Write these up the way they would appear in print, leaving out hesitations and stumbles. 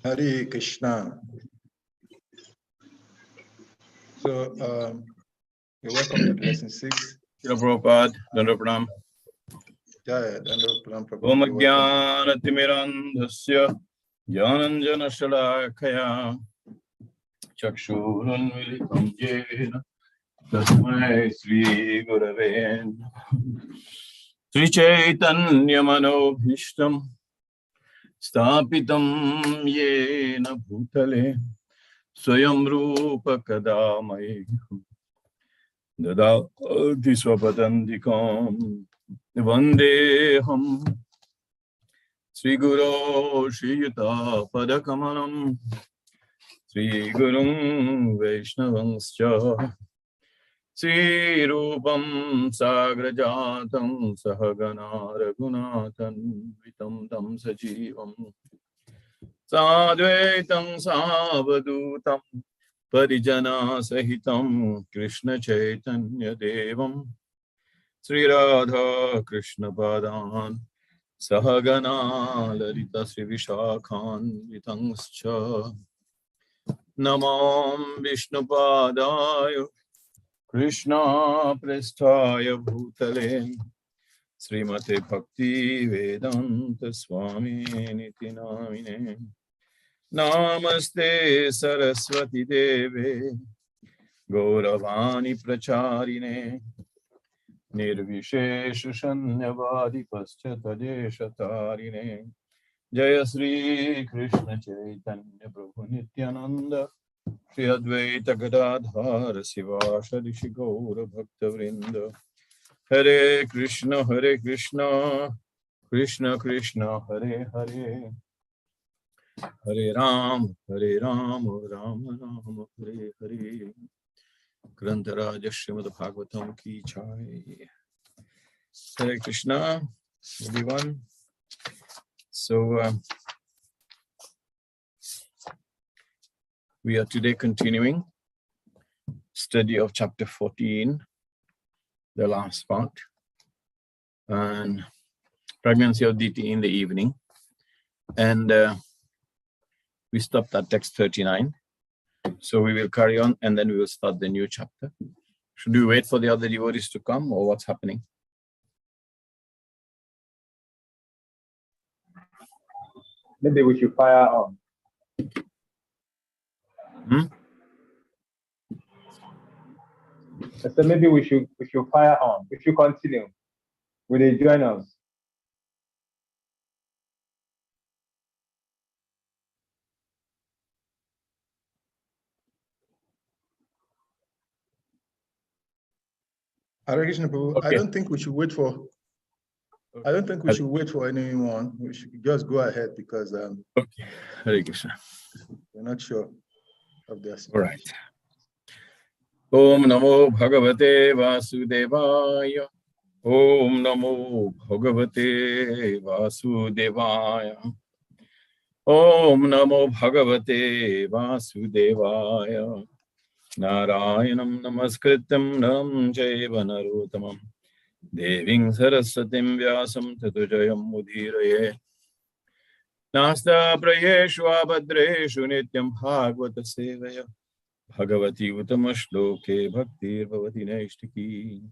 Hare Krishna. So, you're welcome to lesson 6. Prabhupada, Dandapranam. Jaya, Dandapranam, Prabhu. Om Jnana Timirandhasya Jnananjana Shalakaya Chakshurunmilitam Jena Tasmai Sri Gurave Sri Chaitanya Manobhishtam Stapitam Yena Bhutale Swayam Rupa Kadamai Dadati Swapadandikam Vandeham Sri Guru Shri Yuta Padakamanam Sri Gurung Vaishnavanscha Sri Rupam Sagrajatam Sahagana Raghunathan Vitam Tam Sajivam Sadvaitam Savadutam Parijana Sahitam Krishna Chaitanya Devam Sri Radha Krishna Padan Sahagana Lalita Sri Vishakhan Vitangscha Namam Vishnu Padaya Krishna Prasthaya Bhutale Srimate Bhakti Vedanta Swami Niti Namine Namaste Saraswati Deve Gauravani Pracharine Nirvishesha Shanyavadi Paschatadeshatarine Jaya Sri Krishna Chaitanya Prabhu Nityananda Shri Advaita Gadadhara Sivasadi Shri Gaura Bhakta Vrinda Hare Krishna Krishna Krishna Hare Hare Hare Ram Ram Ram Hare Hare Grantaraja Srimad Bhagavatam Ki Jai. Hare Krishna, everyone. So we are today continuing study of chapter 14, the last part, and pregnancy of Diti in the evening. And we stopped at text 39. So we will carry on and then we will start the new chapter. Should we wait for the other devotees to come or what's happening? Maybe we should fire on. I said maybe we should fire on. We should continue. Will they join us? Hare Krishna, Prabhu. Okay. I don't think we should wait for. I don't think we should wait for anyone. We should just go ahead because okay. Hare Krishna. We're not sure of this. All right. Om Namo Bhagavate Vasudevaya. Om Namo Bhagavate Vasudevaya. Om Namo Bhagavate Vasudevaya. Narayanam Namaskritam Nam Jaiva Narotamam Deving Saraswatim Vyasam Tatujayam Mudhiraye Nasta Prayeshu Abhadreshu Nityam Bhagavata Sevaya Bhagavati Utamashloke Bhaktir Bhavati Naishtiki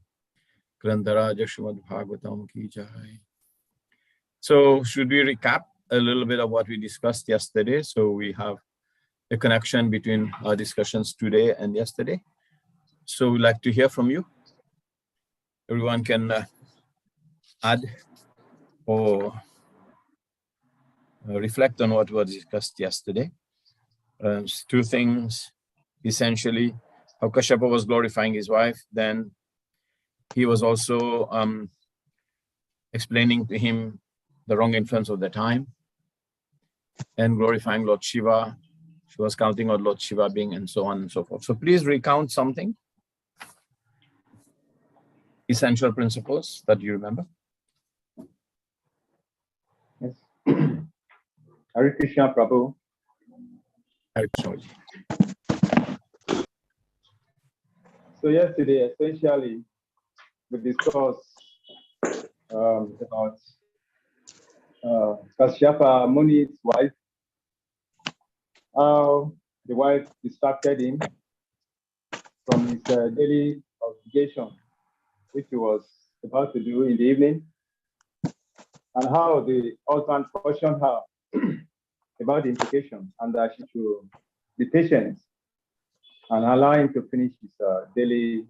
Grantaraja Srimad Bhagavatam Ki Jai. So should we recap a little bit of what we discussed yesterday? So we have a connection between our discussions today and yesterday. So we'd like to hear from you. Everyone can add or reflect on what was discussed yesterday. Two things, essentially, how Kashyapa was glorifying his wife. Then he was also explaining to him the wrong influence of the time and glorifying Lord Shiva. She was counting on Lord Shiva being and so on and so forth. So please recount something. Essential principles that you remember. Yes. Hare Krishna, Prabhu. Hare Krishna. So yesterday, essentially, we discussed about Kashyapa Muni's wife how the wife distracted him from his daily obligation, which he was about to do in the evening, and how the husband cautioned her about the implications and that she should be patient and allow him to finish his daily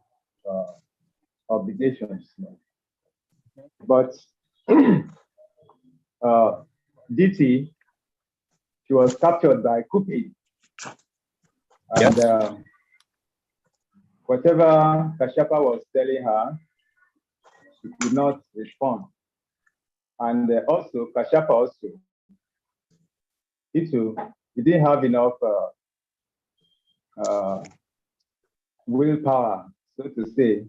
obligations. But DT, she was captured by Cupid. And whatever Kashyapa was telling her, she could not respond. And also, Kashyapa also, he didn't have enough willpower, so to say,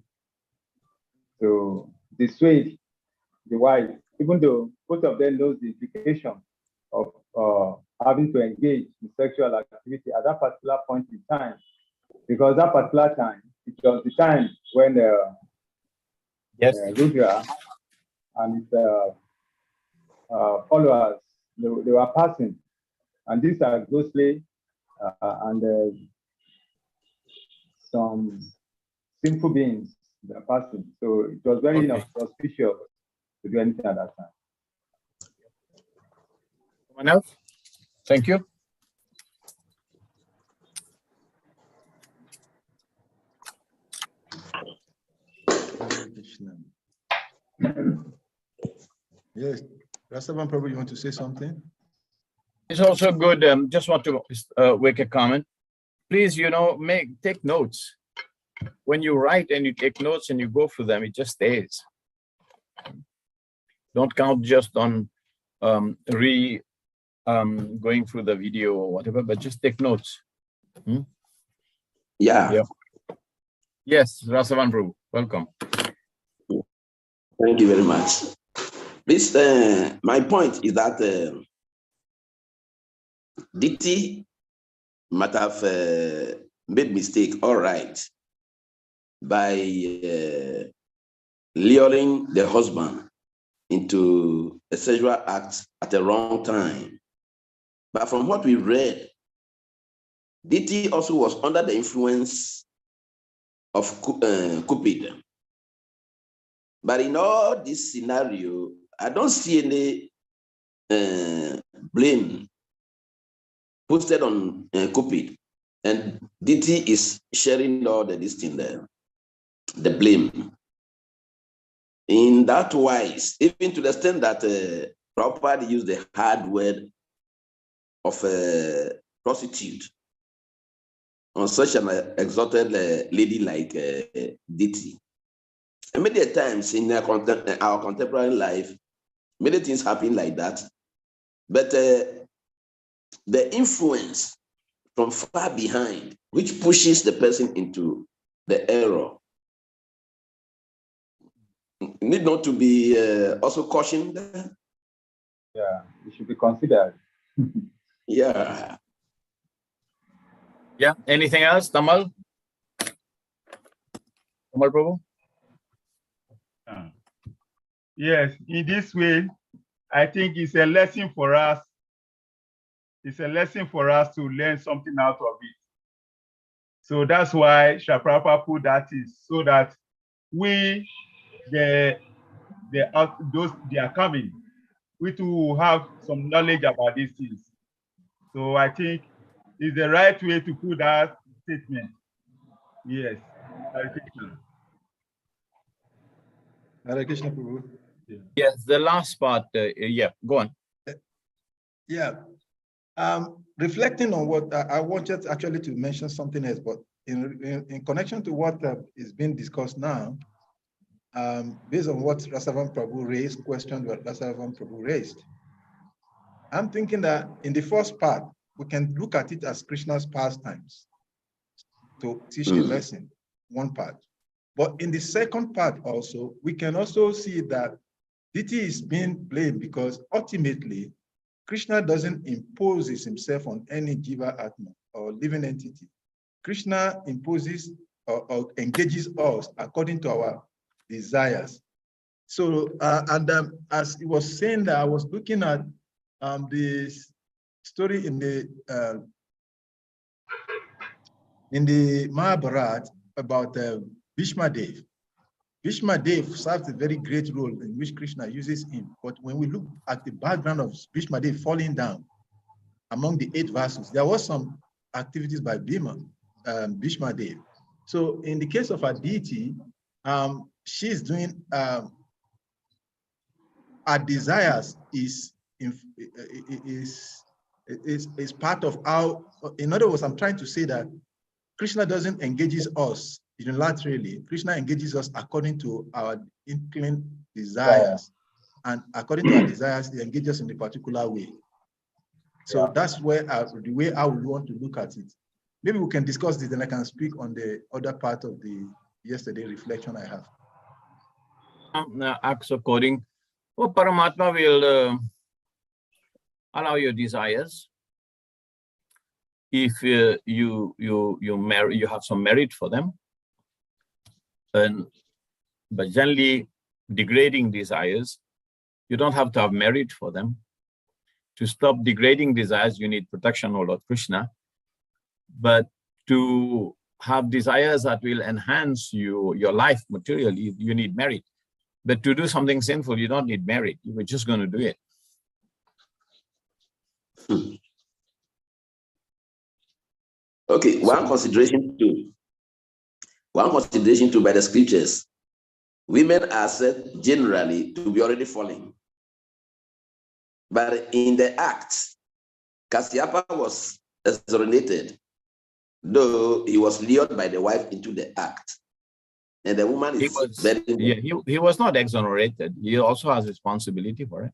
to dissuade the wife, even though both of them knows the implication of having to engage in sexual activity at that particular point in time, because that particular time, it was the time when Rudra and his followers, they were passing, and these are ghostly and some sinful beings that are passing. So it was very inauspicious to do anything at that time. Someone else? Thank you. Yes, Rastavan, probably you want to say something? It's also good. Just want to make a comment. Please, take notes. When you write and you take notes and you go through them, it just stays. Don't count just on going through the video or whatever, but just take notes. Yeah. Yes, Rasavan Prabhu, welcome. Thank you very much. This, my point is that DT might have made mistake, all right, by luring the husband into a sexual act at the wrong time. But from what we read, DT also was under the influence of Cupid. But in all this scenario, I don't see any blame posted on Cupid, and DT is sharing all this thing there, the blame. In that wise, even to the extent that Prabhupada used the hard word of a prostitute on such an exalted lady like DT. And many times in our contemporary life, many things happen like that. But the influence from far behind, which pushes the person into the error, need not to be also cautioned. Yeah, it should be considered. Yeah. Yeah. Anything else, Tamal? Tamal Prabhu? Yes, in this way, I think it's a lesson for us. It's a lesson for us to learn something out of it. So that's why Shaprapa put that is so that we, those they are coming, we too will have some knowledge about these things. So I think it's the right way to put that statement. Yes. Hare Krishna. Hare Krishna, Prabhu. Yes, the last part. Yeah, go on. Yeah. Reflecting on what I wanted actually to mention something else, but in connection to what is being discussed now, based on what Rasavan Prabhu raised, what Rasavan Prabhu raised, I'm thinking that in the first part, we can look at it as Krishna's pastimes to teach a lesson, one part. But in the second part also, we can also see that DT is being blamed because ultimately, Krishna doesn't impose himself on any Jiva Atma or living entity. Krishna imposes or engages us according to our desires. So, as he was saying that, I was looking at this story in the in the Mahabharata about Bhishma Dev. Bhishma Dev serves a very great role in which Krishna uses him. But when we look at the background of Bhishma Dev falling down among the 8 Vasus, there was some activities by Bhishma Dev. So in the case of Aditi, she's doing her desires is part of how, in other words, I'm trying to say that Krishna doesn't engage us unilaterally. Krishna engages us according to our inclined desires. And according to our desires, he engages us in a particular way. So that's where the way how we want to look at it. Maybe we can discuss this, and I can speak on the other part of the yesterday reflection I have. Acts according, well, Paramatma will allow your desires if you have some merit for them, but generally degrading desires, you don't have to have merit for them. To stop degrading desires, you need protection, O Lord Krishna. But to have desires that will enhance your life materially, you need merit. But to do something sinful, you don't need merit. You were just going to do it. Okay, one consideration too by the scriptures. Women are said generally to be already falling. But in the act, Kasyapa was exonerated, though he was lured by the wife into the act. And the woman is he was not exonerated. He also has responsibility for it.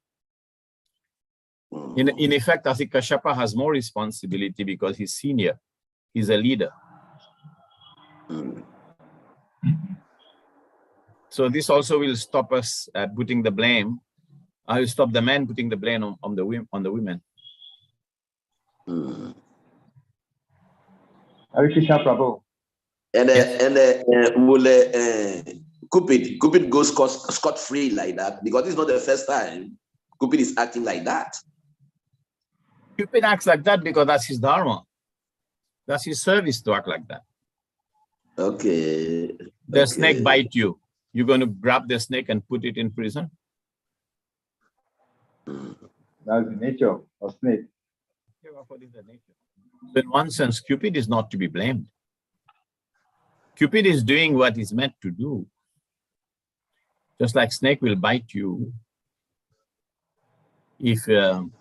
In effect, I think Kashyapa has more responsibility because he's senior. He's a leader. So this also will stop us at putting the blame. I will stop the men putting the blame on the women. Hare Krishna, Prabhu. And will Cupid go scot-free like that? Because it's not the first time Cupid is acting like that. Cupid acts like that because that's his dharma. That's his service to act like that. Okay. The snake bite you. You're going to grab the snake and put it in prison? That's the nature of snake. In one sense, Cupid is not to be blamed. Cupid is doing what he's meant to do. Just like snake will bite you if you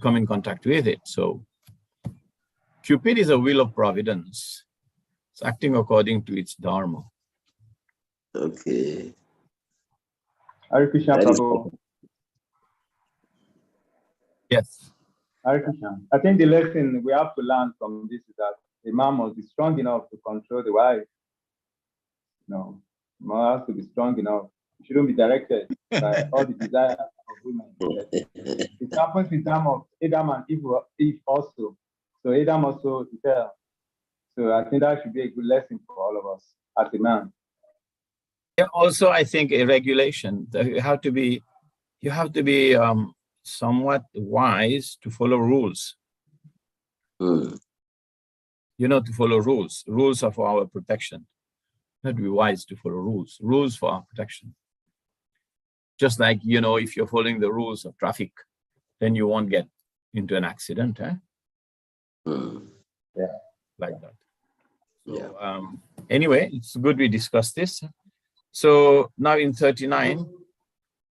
come in contact with it. So Cupid is a will of providence. It's acting according to its dharma. Okay. Hare Krishna, Prabhu. Yes. Hare Krishna. I think the lesson we have to learn from this is that the man must be strong enough to control the wife. No, the man has to be strong enough. It shouldn't be directed by all the desires of women. It happens in terms of Adam and Eve also. So Adam also fell. So I think that should be a good lesson for all of us as a man. Yeah, also, I think a regulation. You have to be somewhat wise to follow rules. To follow rules. Rules are for our protection. You have to be wise to follow rules. Rules for our protection. Just like, if you're following the rules of traffic, then you won't get into an accident. Yeah. Like that. So, anyway, it's good we discussed this. So now in 39.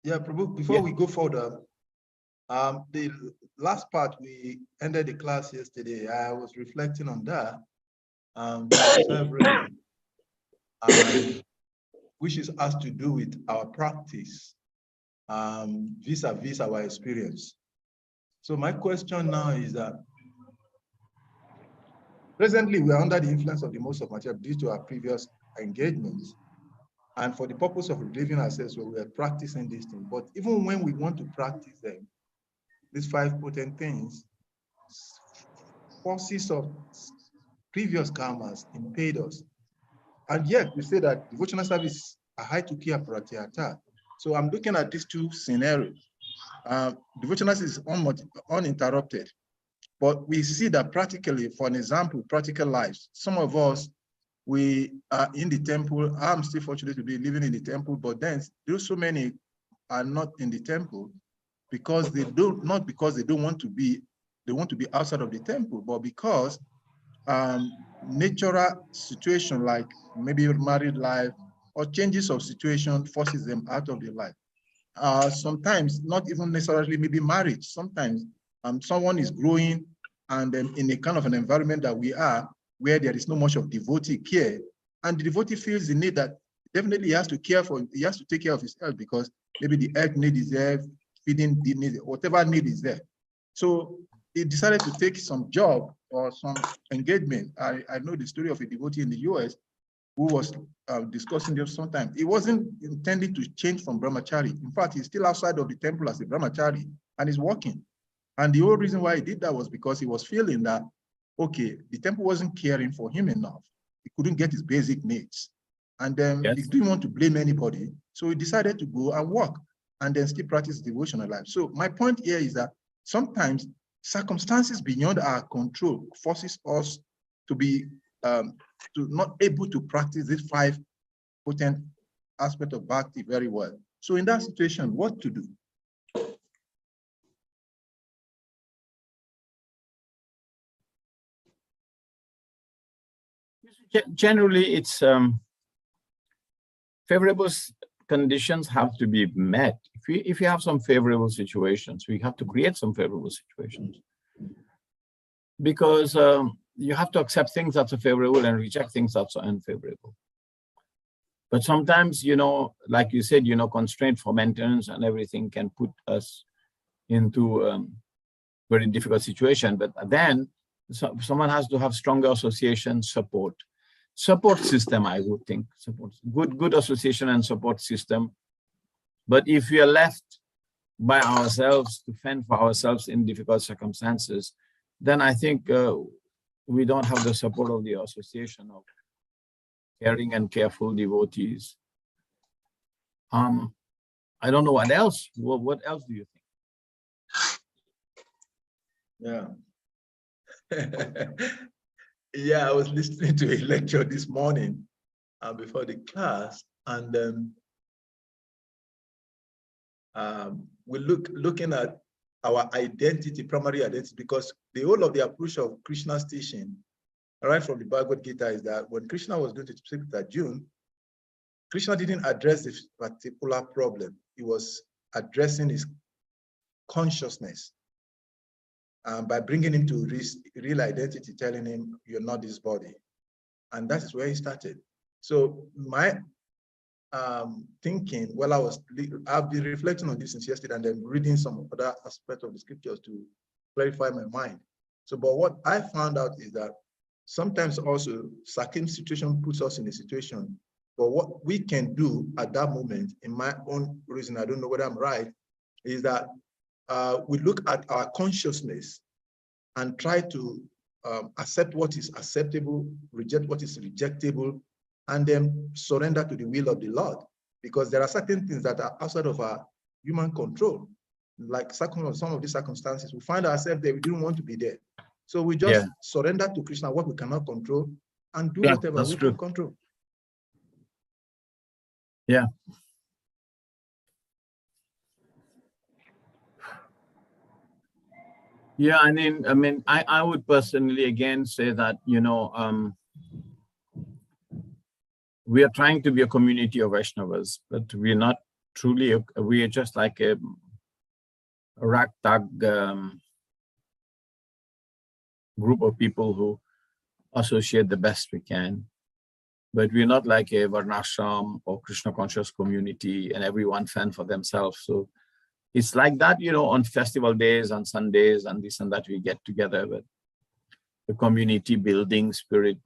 Yeah, Prabhu, before we go further, the last part, we ended the class yesterday. I was reflecting on that, which has to do with our practice vis-a-vis our experience. So my question now is that presently we are under the influence of the modes of material due to our previous engagements. And for the purpose of relieving ourselves, we are practicing these things. But even when we want to practice them, these 5 potent things, forces of previous karmas impede us. And yet we say that devotional service are high to kia pratyata. So I'm looking at these 2 scenarios. Devotional is uninterrupted. But we see that practically, for an example, practical lives, some of us, we are in the temple. I'm still fortunate to be living in the temple, but then there's so many are not in the temple because they don't, not because they don't want to be, they want to be outside of the temple, but because natural situation like maybe married life or changes of situation forces them out of their life. Sometimes not even necessarily maybe marriage. Sometimes someone is growing and in a kind of an environment that we are, where there is no much of devotee care, and the devotee feels the need that definitely he has to care for, he has to take care of his health because maybe the health need is there, feeding need, whatever need is there. So he decided to take some job or some engagement. I know the story of a devotee in the US who was discussing this sometimes. He wasn't intending to change from brahmachari. In fact, he's still outside of the temple as a brahmachari and he's working. And the whole reason why he did that was because he was feeling that, okay, the temple wasn't caring for him enough. He couldn't get his basic needs. And then he didn't want to blame anybody. So he decided to go and work and then still practice devotional life. So my point here is that sometimes circumstances beyond our control forces us to be to not able to practice these 5 potent aspects of bhakti very well. So in that situation, what to do? Generally, it's favorable conditions have to be met. If you have some favorable situations, we have to create some favorable situations. Because you have to accept things that are favorable and reject things that are unfavorable. But sometimes, you know, like you said, you know, constraint for maintenance and everything can put us into very difficult situation. But then someone has to have stronger association support system, I would think. Good association and support system. But if we are left by ourselves to fend for ourselves in difficult circumstances, then I think we don't have the support of the association of caring and careful devotees. I don't know what else. What else do you think? Yeah. Yeah, I was listening to a lecture this morning before the class, and we're looking at our identity, primary identity, because the whole of the approach of Krishna's teaching, right from the Bhagavad Gita, is that when Krishna was going to speak to Arjuna, Krishna didn't address this particular problem. He was addressing his consciousness by bringing him to real identity, telling him, you're not this body. And that is where he started. So my thinking, well, I've been reflecting on this since yesterday and then reading some other aspects of the scriptures to clarify my mind. So, but what I found out is that sometimes also certain situation puts us in a situation, but what we can do at that moment, in my own reason, I don't know whether I'm right, is that we look at our consciousness and try to accept what is acceptable, reject what is rejectable, and then surrender to the will of the Lord. Because there are certain things that are outside of our human control. Like some of these circumstances, we find ourselves there, we didn't want to be there. So we just surrender to Krishna what we cannot control and do whatever we can control. Yeah. Yeah, I mean, I would personally again say that, you know, we are trying to be a community of Vaishnavas, but we're not truly, we are just like a ragtag group of people who associate the best we can. But we're not like a Varnashram or Krishna conscious community and everyone fend for themselves. So it's like that, you know, on festival days, on Sundays, and this and that, we get together. But the community building spirit,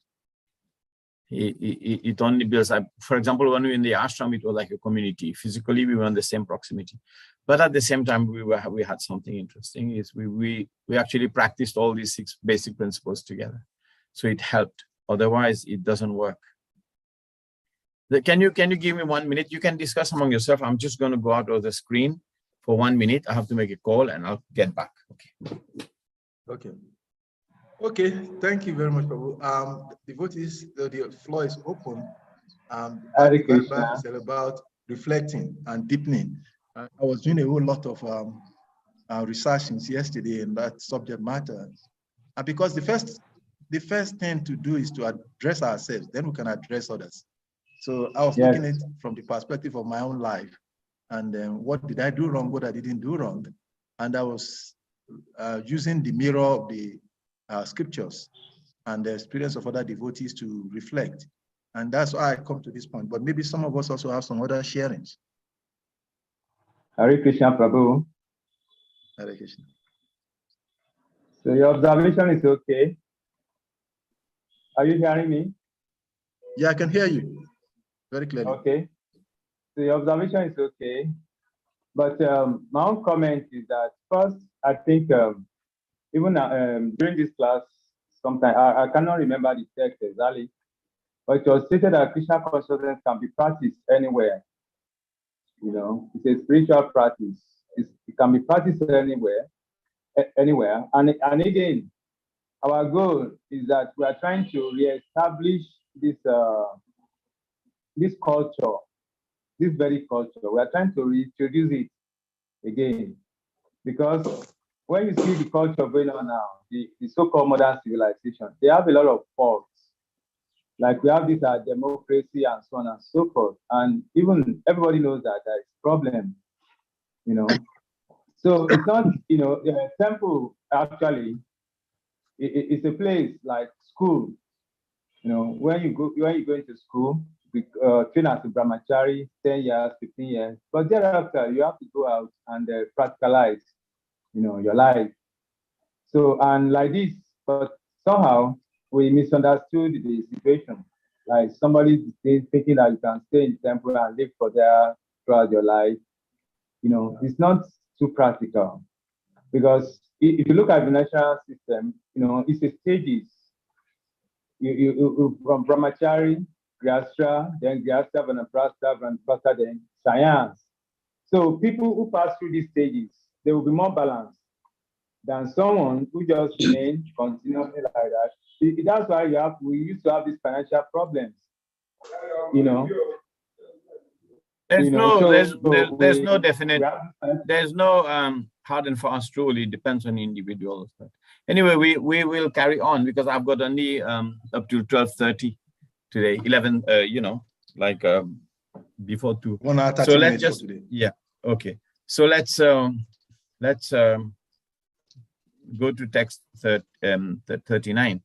it only builds up. For example, when we were in the ashram, it was like a community. Physically, we were in the same proximity. But at the same time, we had something interesting, is we actually practiced all these 6 basic principles together. So it helped. Otherwise, it doesn't work. Can you give me 1 minute? You can discuss among yourself. I'm just going to go out of the screen for 1 minute. I have to make a call and I'll get back. Okay. Okay. Okay, thank you very much, Prabhu. Devotees, the floor is open. Hare Bhakti Vibe Krishna. is all about reflecting and deepening. I was doing a whole lot of research since yesterday in that subject matter. And because the first thing to do is to address ourselves, then we can address others. So I was Yes. looking at it from the perspective of my own life. And what did I do wrong, what I didn't do wrong. And I was using the mirror of the scriptures and the experience of other devotees to reflect. And that's why I come to this point. But maybe some of us also have some other sharings. Hare Krishna, Prabhu. Hare Krishna. So your observation is okay. Are you hearing me? Yeah, I can hear you very clearly. Okay. So your observation is okay. But my own comment is that first, I think even during this class, sometime I cannot remember the text exactly, but it was stated that Krishna consciousness can be practiced anywhere. You know, it's a spiritual practice. It can be practiced anywhere. And again, our goal is that we are trying to reestablish this this culture, this very culture. We are trying to reintroduce it again, because when you see the culture going on now, the so-called modern civilization, they have a lot of faults. Like we have this democracy and so on and so forth, and even everybody knows that there is problem. You know, so it's not, you know, the temple actually it's a place like school. You know, when you go into school, train as a brahmachari, 10 years, 15 years, but thereafter you have to go out and practicalize, you know, your life. So, and like this, but somehow we misunderstood the situation. Like somebody thinking that you can stay in temple and live for there throughout your life. You know, it's not too practical, because if you look at the national system, you know, it's a stages. You from brahmachari, grihastha, then grihastha, vanaprastha, then science. So people who pass through these stages, they will be more balanced than someone who just remains continuously like that. That's why we used to have these financial problems. You know. There's there's no definite, there's no hard and fast rule. It depends on individuals. But anyway, we will carry on, because I've got only up to 12:30 today, 11. You know, like before 2. 1 hour 30 so let's minutes just for today. Yeah, okay. So let's go to text 39.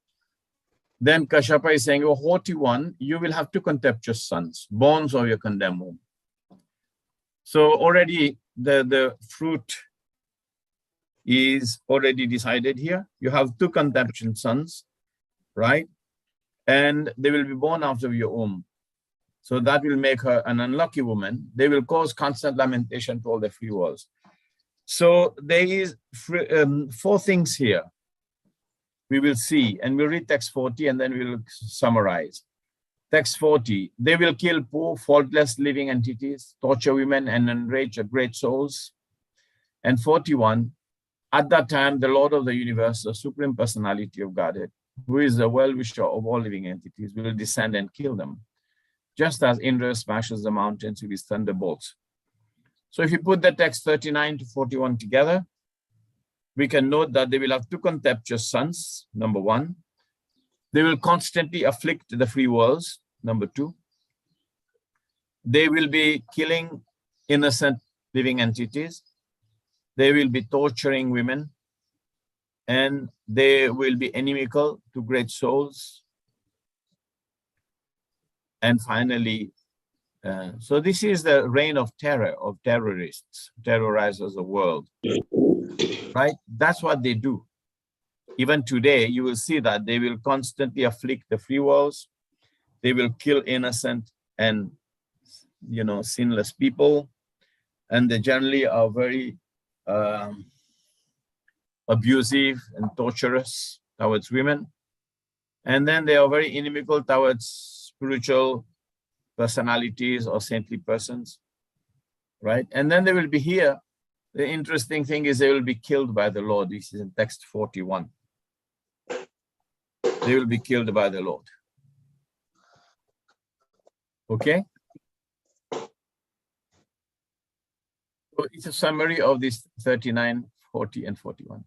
Then Kashyapa is saying, "O haughty one, you will have 2 contemptuous sons, bonds of your condemned womb." So already the fruit is already decided here. You have 2 contemptuous sons, right? And they will be born out of your womb. So that will make her an unlucky woman. They will cause constant lamentation to all the free worlds. So there is 4 things here we will see, and we'll read text 40 and then we'll summarize. Text 40, they will kill poor, faultless living entities, torture women, and enrage great souls. And 41, at that time, the Lord of the universe, the Supreme Personality of Godhead, who is the well-wisher of all living entities, will descend and kill them, just as Indra smashes the mountains with his thunderbolts. So if you put the text 39 to 41 together, we can note that they will have 2 contemptuous sons, number 1. They will constantly afflict the free worlds, number 2. They will be killing innocent living entities. They will be torturing women. And they will be inimical to great souls. And finally, so this is the reign of terror, of terrorists, terrorizers of the world, right? That's what they do. Even today, you will see that they will constantly afflict the free worlds. They will kill innocent and, you know, sinless people. And they generally are very abusive and torturous towards women. And then they are very inimical towards spiritual personalities or saintly persons, right? And then they will be here. The interesting thing is they will be killed by the Lord. This is in text 41. they will be killed by the Lord. Okay? So it's a summary of these 39, 40, and 41.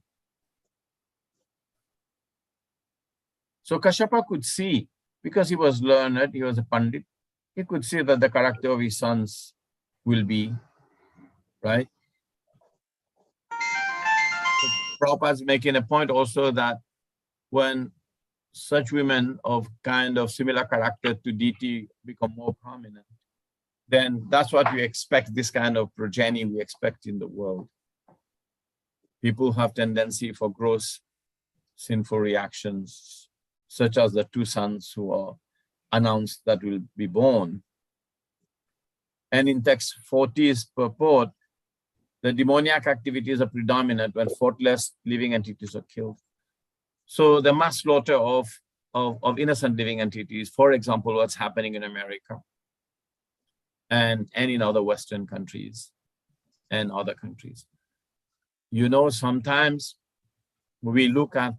So Kashyapa could see, because he was learned, he was a Pandit, he could see that the character of his sons will be, right? So Prabhupada is making a point also that when such women of kind of similar character to deity become more prominent, then that's what we expect, this kind of progeny we expect in the world. People have tendency for gross sinful reactions, such as the two sons who are announced that will be born. And in text 40's purport, the demoniac activities are predominant when faultless living entities are killed. So the mass slaughter of innocent living entities, for example, what's happening in America and in other Western countries and other countries. You know, sometimes we look at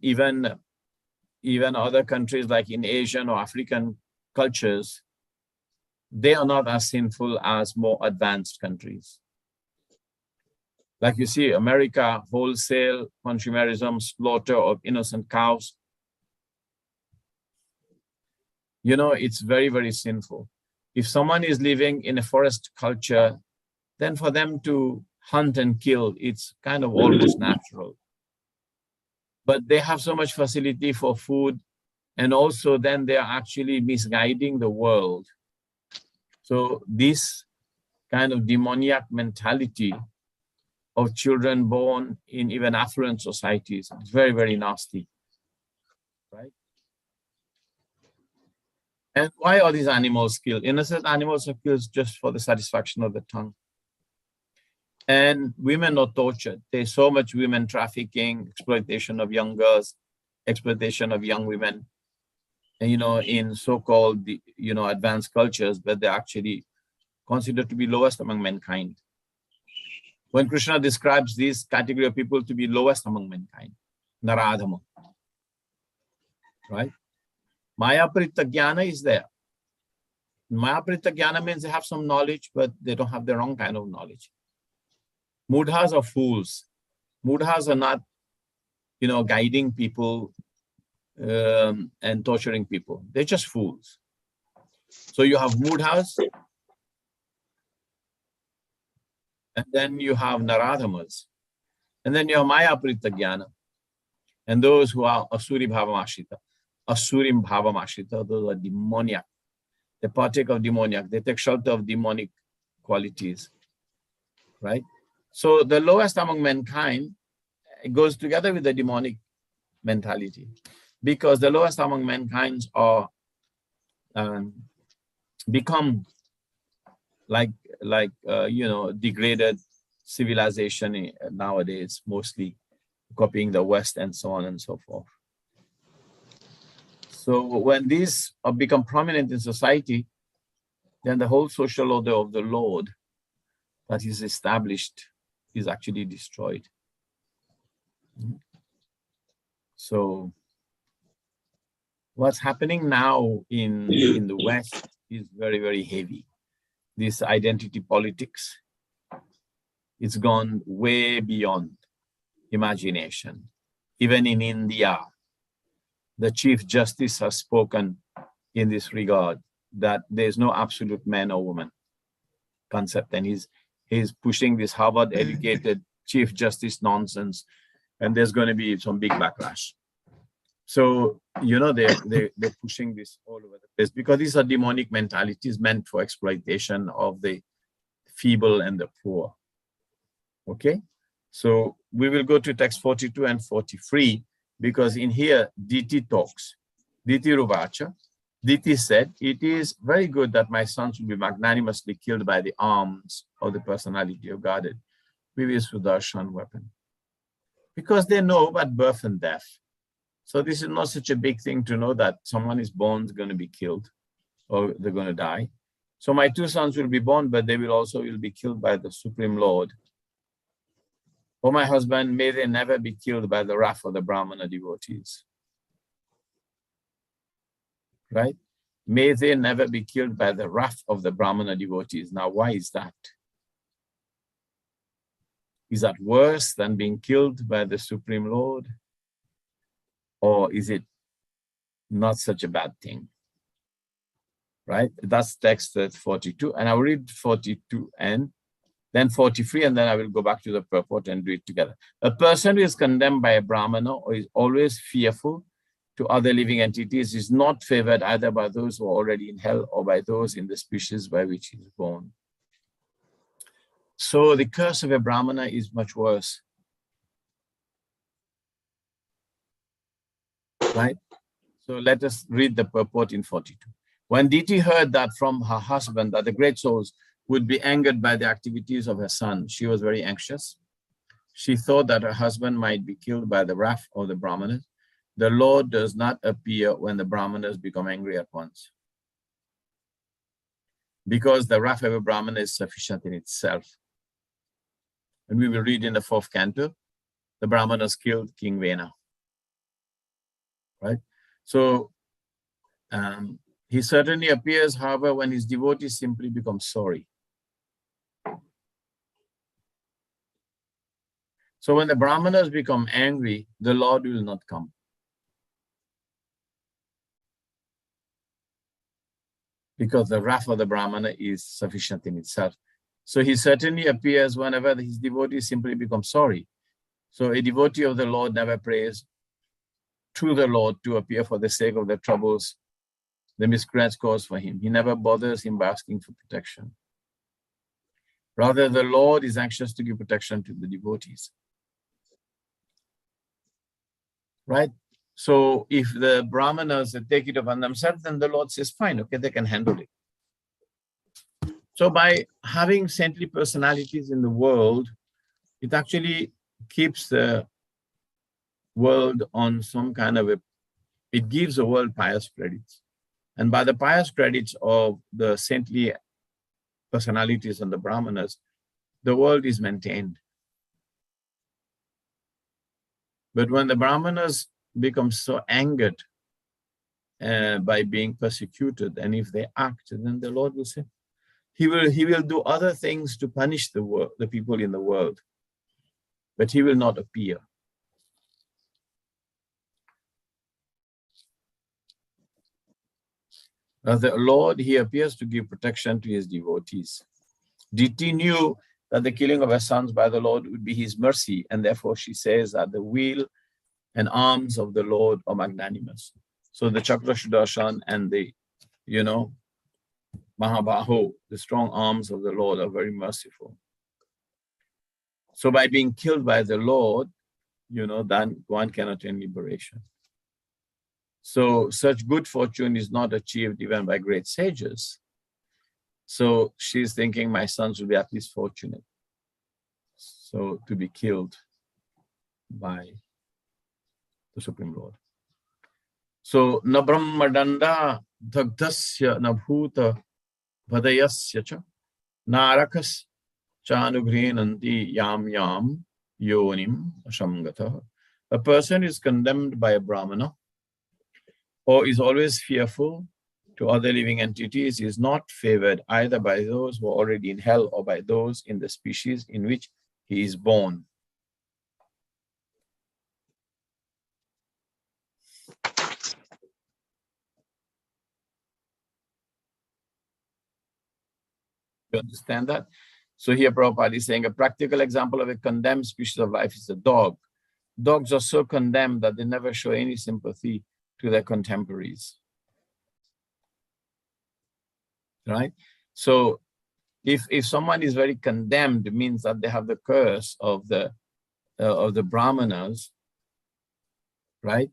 even other countries like in Asian or African cultures, they are not as sinful as more advanced countries. Like you see, America, wholesale consumerism, slaughter of innocent cows. You know, it's very, very sinful. If someone is living in a forest culture, then for them to hunt and kill, it's kind of almost natural. But they have so much facility for food, and also then they are actually misguiding the world. So this kind of demoniac mentality of children born in even affluent societies is very, very nasty, right? And why are these animals killed? Innocent animals are killed just for the satisfaction of the tongue. And women are tortured. There's so much women trafficking, exploitation of young girls, exploitation of young women, and, you know, in so-called, you know, advanced cultures, but they're actually considered to be lowest among mankind. When Krishna describes this category of people to be lowest among mankind, Naradhama, right? Maya Parita Jnana is there. Maya Parita Jnana means they have some knowledge, but they don't have the wrong kind of knowledge. Mudhas are fools. Mudhas are not, you know, guiding people and torturing people. They're just fools. So you have mudhas, and then you have naradhamas, and then you have maya prita jnana, and those who are asuri bhavamashita. Asurim bhavamashita, those are demoniac. They partake of demoniac. They take shelter of demonic qualities, right? So the lowest among mankind goes together with the demonic mentality, because the lowest among mankind are become like you know, degraded civilization nowadays, mostly copying the West and so on and so forth. So when these become prominent in society, then the whole social order of the Lord that is established is actually destroyed. So what's happening now in the West is very, very heavy. This identity politics, it's gone way beyond imagination. Even in India, the Chief Justice has spoken in this regard, that there's no absolute man or woman concept, and he's pushing this Harvard-educated Chief Justice nonsense, and there's going to be some big backlash. So, you know, they're pushing this all over the place, because these are demonic mentalities meant for exploitation of the feeble and the poor. Okay, so we will go to text 42 and 43, because in here, Diti talks. Diti Ruvacha. Diti said, "It is very good that my sons will be magnanimously killed by the arms of the personality of Godhead with his Sudarshan weapon, because they know about birth and death. So this is not such a big thing to know that someone is born, is going to be killed, or they're going to die. So my two sons will be born, but they will also be killed by the Supreme Lord. O my husband, may they never be killed by the wrath of the Brahmana devotees. Right? May they never be killed by the wrath of the Brahmana devotees. Now, why is that? Is that worse than being killed by the Supreme Lord? Or is it not such a bad thing? Right? That's text 42. And I'll read 42 and then 43, and then I will go back to the purport and read together. A person who is condemned by a Brahmana or is always fearful to other living entities is not favored either by those who are already in hell or by those in the species by which he is born. So the curse of a Brahmana is much worse. Right? So let us read the purport in 42. When Diti heard that from her husband that the great souls would be angered by the activities of her son, she was very anxious. She thought that her husband might be killed by the wrath of the Brahmanas. The Lord does not appear when the Brahmanas become angry at once, because the wrath of a Brahmana is sufficient in itself. And we will read in the 4th canto, the Brahmanas killed King Vena. Right? So he certainly appears, however, when his devotees simply become sorry. So when the Brahmanas become angry, the Lord will not come. Because the wrath of the Brahmana is sufficient in itself. So he certainly appears whenever his devotees simply become sorry. So a devotee of the Lord never prays to the Lord to appear for the sake of the troubles the miscreants cause for him. He never bothers him by asking for protection. Rather, the Lord is anxious to give protection to the devotees. Right? So if the Brahmanas take it upon themselves, then the Lord says, fine, okay, they can handle it. So by having saintly personalities in the world, it actually keeps the world on some kind of it gives the world pious credits. And by the pious credits of the saintly personalities and the Brahmanas, the world is maintained. But when the Brahmanas become so angered by being persecuted, and if they act, then the Lord will say, He will do other things to punish the people in the world, but he will not appear. As the Lord, he appears to give protection to his devotees. Diti knew that the killing of her sons by the Lord would be his mercy, and therefore she says that the wheel and arms of the Lord are magnanimous. So the Chakra Sudarshan and the, Mahabaho, the strong arms of the Lord, are very merciful. So by being killed by the Lord, then one can attain liberation. So such good fortune is not achieved even by great sages. So she's thinking my sons will be at least fortunate. So to be killed by the Supreme Lord. So na brahmadanda dagdasya na bhuta vadayasya cha narakas chanugrinanti yam yam yonim ashamgata. A person is condemned by a Brahmana or is always fearful to other living entities, is not favored either by those who are already in hell or by those in the species in which he is born. You understand that? So here Prabhupada is saying a practical example of a condemned species of life is a dog. Dogs are so condemned that they never show any sympathy to their contemporaries. Right? So if someone is very condemned, it means that they have the curse of the Brahmanas, right?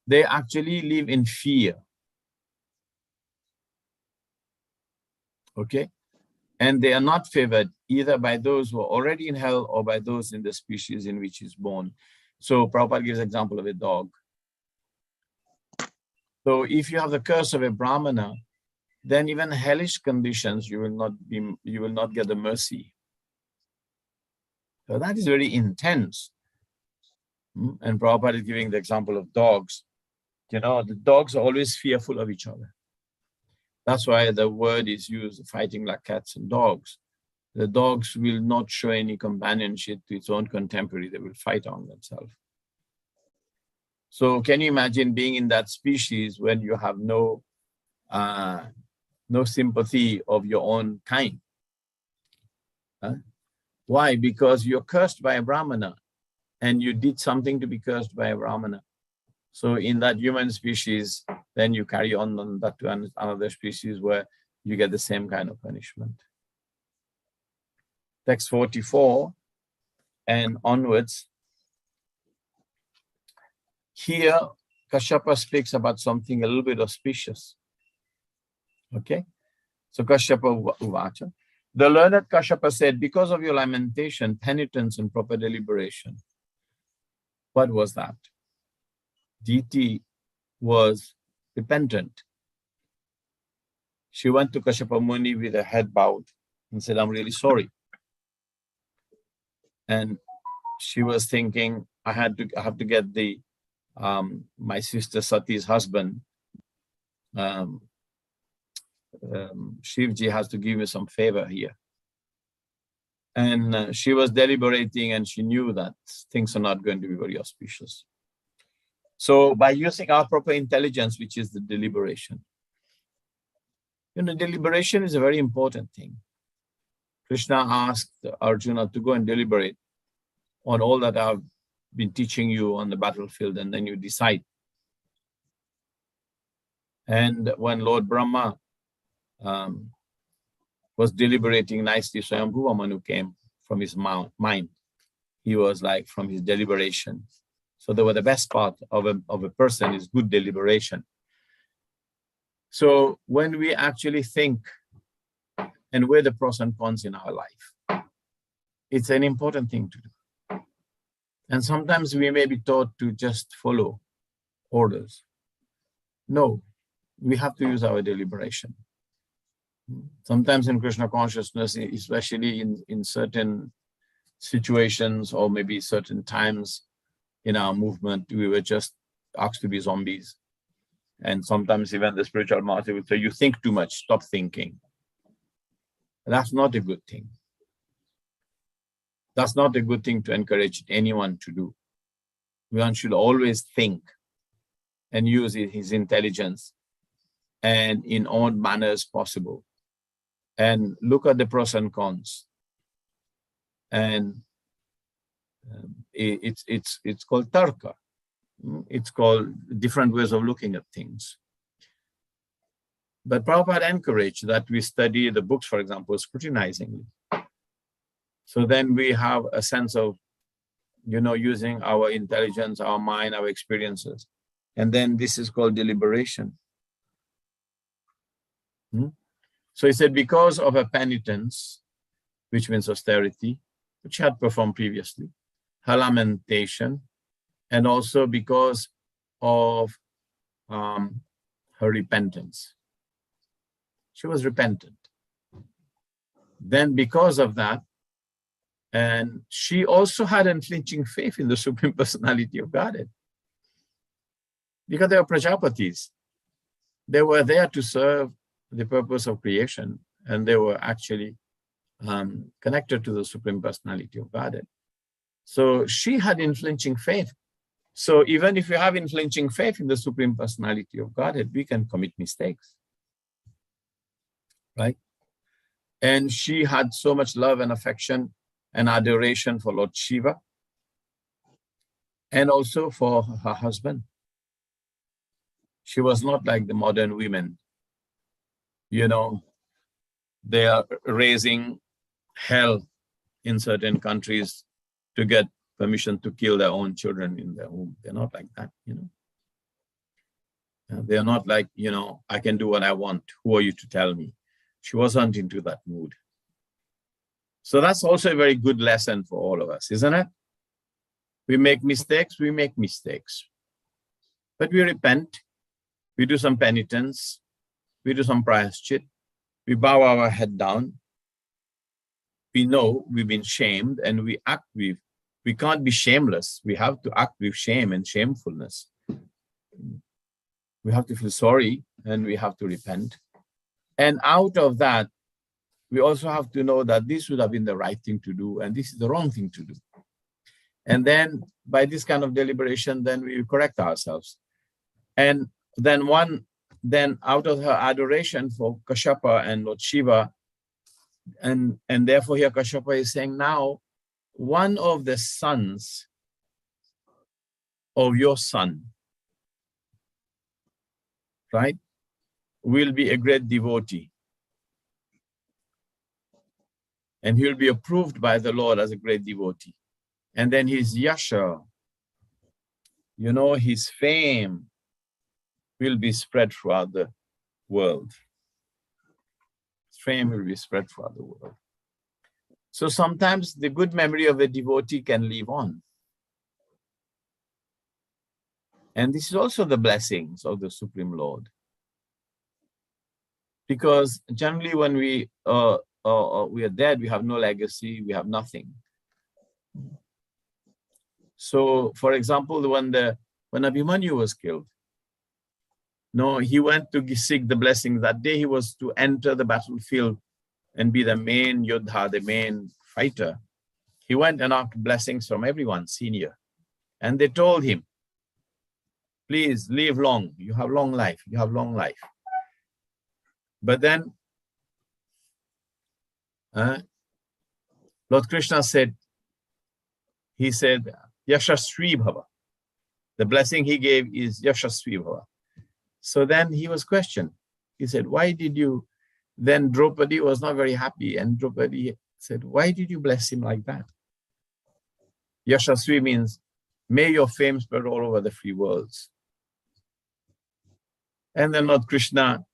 They actually live in fear. Okay? And they are not favored either by those who are already in hell or by those in the species in which is born. So Prabhupada gives an example of a dog. So if you have the curse of a Brahmana, then even hellish conditions, you will not get the mercy. So that is very intense. And Prabhupada is giving the example of dogs. You know, the dogs are always fearful of each other. That's why the word is used, fighting like cats and dogs. The dogs will not show any companionship to its own contemporary. They will fight on themselves. So can you imagine being in that species when you have no sympathy of your own kind? Why? Because you're cursed by a Brahmana and you did something to be cursed by a Brahmana. So in that human species, then you carry on that to another species where you get the same kind of punishment. Text 44 and onwards. Here, Kashyapa speaks about something a little bit auspicious. Okay? So Kashyapa Uvacha. The learned Kashyapa said, because of your lamentation, penitence, and proper deliberation. What was that? Diti was repentant. She went to Kashyapa Muni with her head bowed and said, I'm really sorry. And she was thinking, I have to get the my sister Sati's husband. Shivji has to give me some favor here. And she was deliberating and she knew that things are not going to be very auspicious. So by using our proper intelligence, which is the deliberation, deliberation is a very important thing. Krishna asked Arjuna to go and deliberate on all that I've been teaching you on the battlefield, and then you decide. And when Lord Brahma was deliberating nicely, Swayambhuva Manu came from his mind. He was like from his deliberation. So the best part of a person is good deliberation. So when we actually think and weigh the pros and cons in our life, it's an important thing to do. And sometimes we may be taught to just follow orders. No, we have to use our deliberation. Sometimes in Krishna consciousness, especially in certain situations or maybe certain times in our movement, we were just asked to be zombies. And sometimes even the spiritual master would say, you think too much, stop thinking. That's not a good thing. That's not a good thing to encourage anyone to do. One should always think and use his intelligence and in all manners possible. And look at the pros and cons. And it's called tarka. It's called different ways of looking at things. But Prabhupada encouraged that we study the books, for example, scrutinizingly. So then we have a sense of, using our intelligence, our mind, our experiences. And then this is called deliberation. So he said, because of her penitence, which means austerity, which she had performed previously, her lamentation, and also because of her repentance. She was repentant. Then because of that, and she also had unflinching faith in the Supreme Personality of Godhead. Because they were Prajapatis. They were there to serve the purpose of creation, and they were actually connected to the Supreme Personality of Godhead. So she had unflinching faith. So even if you have unflinching faith in the Supreme Personality of Godhead, we can commit mistakes, right? And she had so much love and affection and adoration for Lord Shiva and also for her husband. She was not like the modern women. They are raising hell in certain countries to get permission to kill their own children in their womb. They're not like that, They're not like, I can do what I want. Who are you to tell me? She wasn't into that mood. So that's also a very good lesson for all of us, isn't it? We make mistakes. But we repent. We do some penitence. We do some prayaschit. We bow our head down. we know we've been shamed and we act with, we can't be shameless. We have to act with shame and shamefulness. We have to feel sorry and we have to repent. And out of that, we also have to know that this would have been the right thing to do and this is the wrong thing to do. And then by this kind of deliberation, then we correct ourselves. And then out of her adoration for Kashyapa and Lord Shiva, and therefore here Kashyapa is saying, now one of the sons of your son, right, will be a great devotee. And he'll be approved by the Lord as a great devotee. And then his yasha, you know, his fame will be spread throughout the world. His fame will be spread throughout the world. So sometimes the good memory of a devotee can live on. And this is also the blessings of the Supreme Lord. Because generally when we are dead, we have no legacy, we have nothing. So, for example, when Abhimanyu was killed, no, he went to seek the blessing. That day he was to enter the battlefield and be the main yodha, the main fighter. He went and asked blessings from everyone, senior. And they told him, please live long, you have long life, you have long life. But then, Lord Krishna said, he said, Yashasvi Bhava. The blessing he gave is Yashasvi Bhava. So then he was questioned. He said, why did you? Then Draupadi was not very happy. And Draupadi said, why did you bless him like that? Yashasvi means, may your fame spread all over the free worlds. And then Lord Krishna,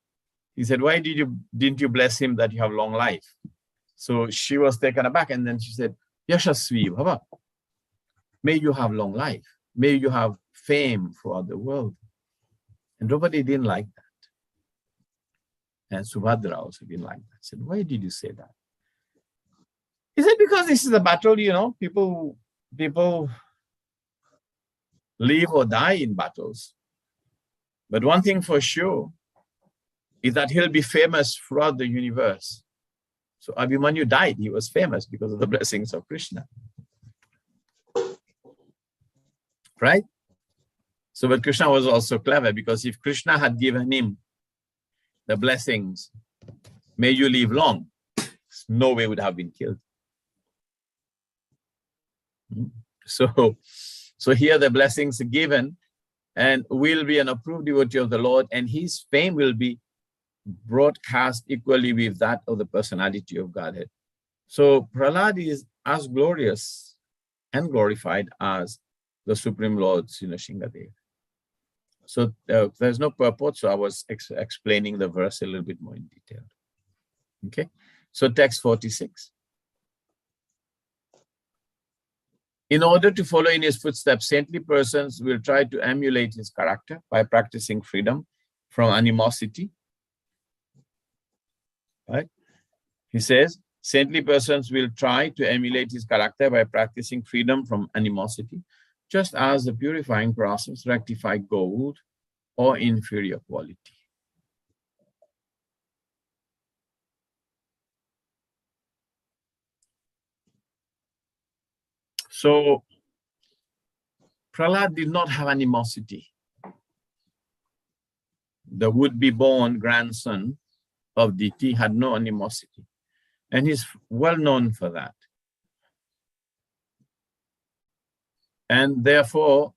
he said, why didn't you bless him that you have long life? So she was taken aback and then she said, Yashasvi Bhava. May you have long life. May you have fame throughout the world. And Draupadi didn't like that. And Subhadra also didn't like that. He said, why did you say that? He said, because this is a battle, you know, people live or die in battles. But one thing for sure is that he'll be famous throughout the universe. So Abhimanyu died. He was famous because of the blessings of Krishna. Right? So, but Krishna was also clever because if Krishna had given him the blessings, may you live long, no way would have been killed. So here the blessings are given and will be an approved devotee of the Lord, and his fame will be broadcast equally with that of the personality of Godhead. So Prahlad is as glorious and glorified as the Supreme Lord Srinivashadev. So there's no purport, so I was explaining the verse a little bit more in detail. Okay, so text 46. In order to follow in his footsteps, saintly persons will try to emulate his character by practicing freedom from animosity. Right? He says, saintly persons will try to emulate his character by practicing freedom from animosity, just as the purifying process rectify gold or inferior quality. So Prahlad did not have animosity. The would-be born grandson of Diti had no animosity, and he's well known for that. And therefore,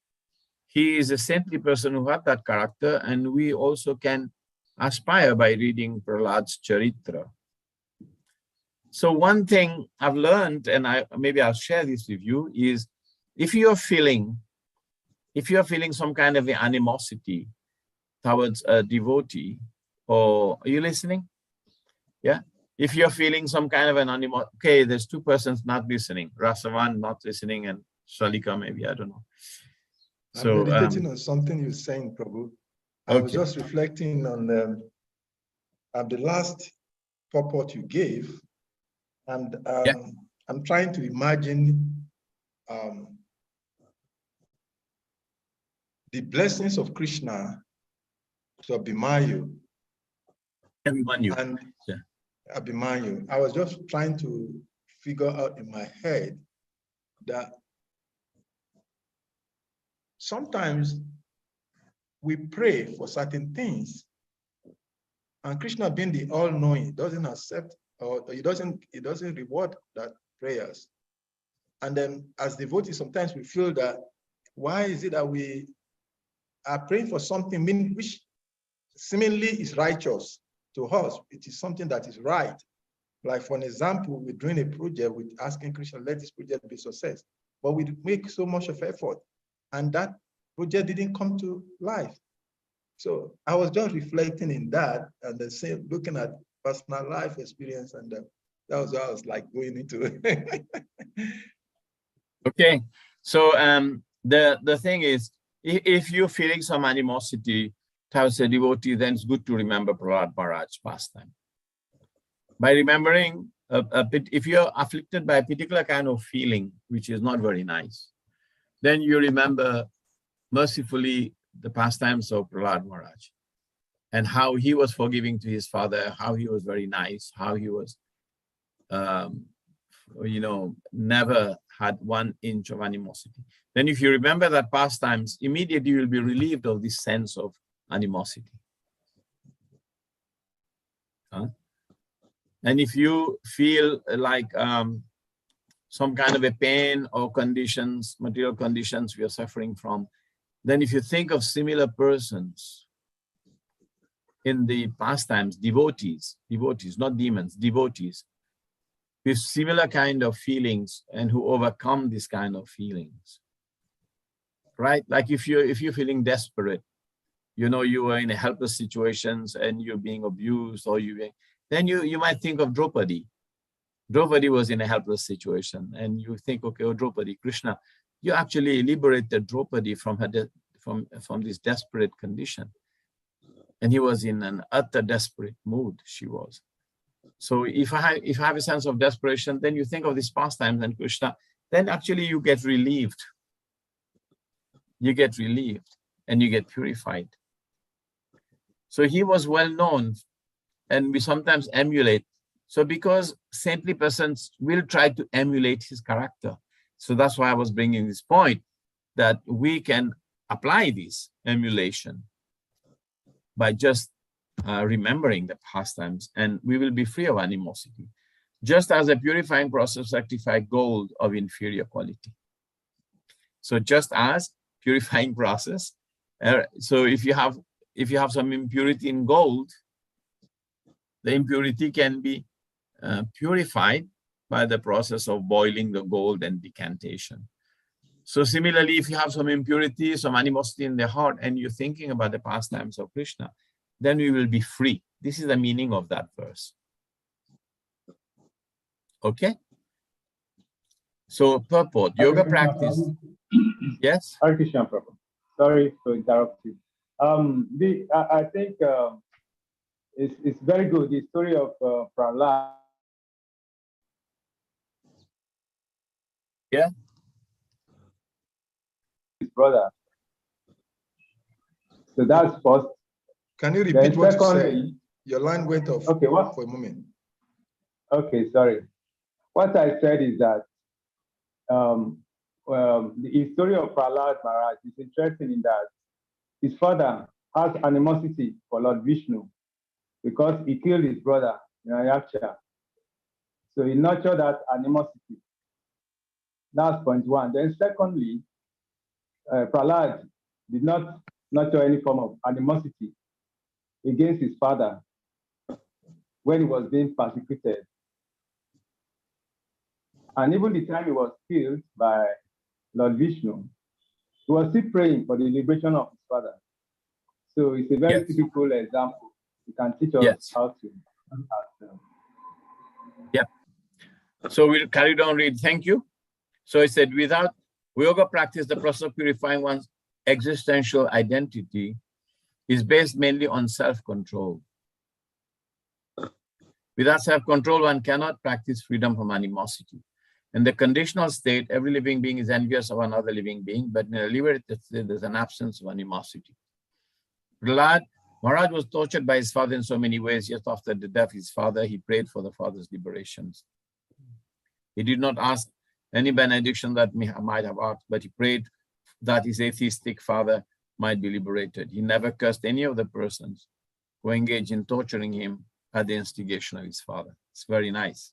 he is a saintly person who had that character, and we also can aspire by reading Prahlad's Charitra. So one thing I've learned, and maybe I'll share this with you, is if you're feeling some kind of animosity towards a devotee, or are you listening? Yeah. If you're feeling some kind of an animosity, okay, there's two persons not listening, Rasavan not listening, and Shalika maybe, I don't know. So I'm meditating on something you're saying, Prabhu. I was just reflecting on the last purport you gave. And Yeah. I'm trying to imagine the blessings of Krishna to Abhimanyu. Abhimanyu. And Yeah. Abhimanyu. I was just trying to figure out in my head that sometimes we pray for certain things, and Krishna, being the all-knowing, doesn't accept, or he doesn't reward that prayers. And then as devotees, sometimes we feel that why is it that we are praying for something which seemingly is righteous to us? It is something that is right. Like, for an example, we're doing a project with asking Krishna, let this project be a success. But we make so much of effort, and that project didn't come to life. So I was just reflecting in that, and then looking at personal life experience, and that was what I was like going into it. Okay. So the thing is, if you're feeling some animosity towards a devotee, then it's good to remember Prahlad Maharaj's pastime. By remembering, if you're afflicted by a particular kind of feeling, which is not very nice, then you remember mercifully the pastimes of Prahlad Maharaj and how he was forgiving to his father, how he was very nice, how he was, never had 1 inch of animosity. Then if you remember that pastimes, immediately you will be relieved of this sense of animosity. And if you feel like some kind of a pain or conditions, material conditions we are suffering from, then if you think of similar persons in the pastimes, devotees, not demons, devotees, with similar kind of feelings and who overcome this kind of feelings, right? Like if you're feeling desperate, you are in a helpless situations and you're being abused, or then you might think of Draupadi. Draupadi was in a helpless situation, and you think, okay, oh, Draupadi, Krishna, you actually liberated Draupadi from from this desperate condition. And he was in an utter desperate mood, she was. So if I have a sense of desperation, then you think of these pastimes and Krishna, then actually you get relieved. You get relieved and you get purified. So he was well known, and we sometimes emulate. So because saintly persons will try to emulate his character. So that's why I was bringing this point, that we can apply this emulation by just remembering the pastimes, and we will be free of animosity. Just as a purifying process rectifies gold of inferior quality. So just as purifying process, so if you have some impurity in gold, the impurity can be purified by the process of boiling the gold and decantation. So similarly, if you have some impurity, some animosity in the heart, and you're thinking about the pastimes of Krishna, then we will be free. This is the meaning of that verse. Okay? So purport, yoga practice. Yes? Hare Krishna, Prabhu. Sorry to interrupt you. I think it's very good, the story of Prahlad. Yeah. His brother. So that's first. Can you repeat what you said? Secondly, your line went off for a moment. Okay, sorry. What I said is that the story of Prahlad Maharaj is interesting in that his father has animosity for Lord Vishnu because he killed his brother, Yaksha. So he nurtured that animosity. That's point one. Then secondly, Prahlad did not nurture any form of animosity against his father when he was being persecuted. And even the time he was killed by Lord Vishnu, he was still praying for the liberation of his father. So it's a very typical example. You can teach us how to. Yep. So we'll carry on read. Thank you. So I said, without yoga practice, the process of purifying one's existential identity is based mainly on self-control. Without self-control, one cannot practice freedom from animosity. In the conditional state, every living being is envious of another living being, but in a liberated state, there's an absence of animosity. Prahlad Maharaj was tortured by his father in so many ways, yet after the death of his father, he prayed for the father's liberations. He did not ask any benediction that might have asked, but he prayed that his atheistic father might be liberated. He never cursed any of the persons who engaged in torturing him at the instigation of his father. It's very nice.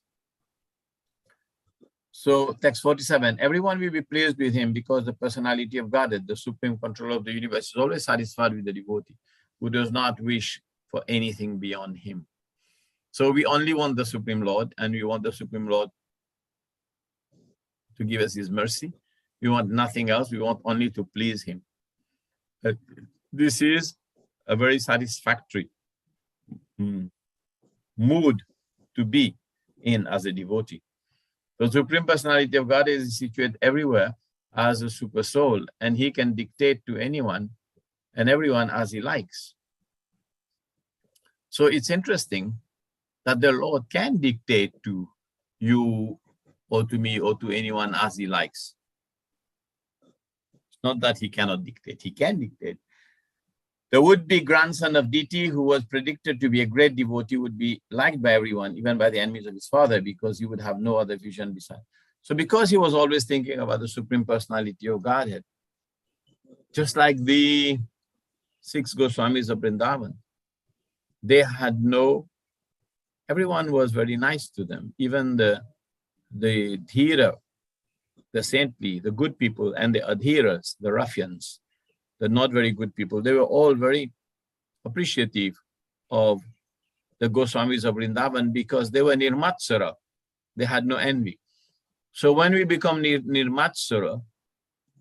So text 47, everyone will be pleased with him because the personality of Godhead, the supreme controller of the universe, is always satisfied with the devotee who does not wish for anything beyond him. So we only want the Supreme Lord, and we want the Supreme Lord to give us his mercy. We want nothing else. We want only to please him. This is a very satisfactory mood to be in as a devotee. The Supreme Personality of God is situated everywhere as a super soul, and he can dictate to anyone and everyone as he likes. So it's interesting that the Lord can dictate to you or to me or to anyone as he likes. It's not that he cannot dictate, he can dictate. The would-be grandson of Diti, who was predicted to be a great devotee, would be liked by everyone, even by the enemies of his father, because he would have no other vision besides. So because he was always thinking about the Supreme Personality of Godhead, just like the 6 Goswamis of Vrindavan, they had everyone was very nice to them, even the Dhira, the saintly, the good people, and the Adhiras, the ruffians, the not very good people, they were all very appreciative of the Goswamis of Vrindavan because they were nirmatsara. They had no envy. So when we become nirmatsara,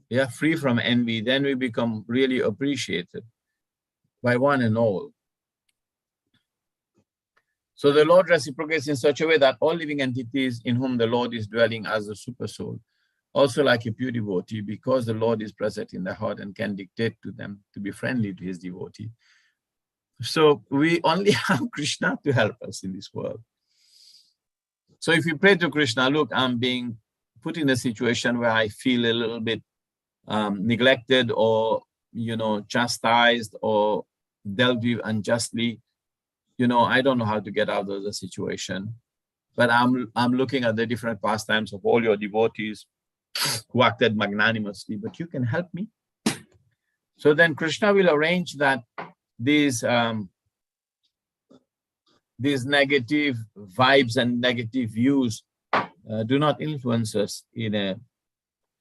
we are free from envy, then we become really appreciated by one and all. So the Lord reciprocates in such a way that all living entities in whom the Lord is dwelling as a super soul, also like a pure devotee, because the Lord is present in the heart and can dictate to them to be friendly to his devotee. So we only have Krishna to help us in this world. So if you pray to Krishna, look, I'm being put in a situation where I feel a little bit neglected or, chastised or dealt with unjustly. I don't know how to get out of the situation, but I'm looking at the different pastimes of all your devotees who acted magnanimously, but you can help me. So then Krishna will arrange that these negative vibes and negative views do not influence us in an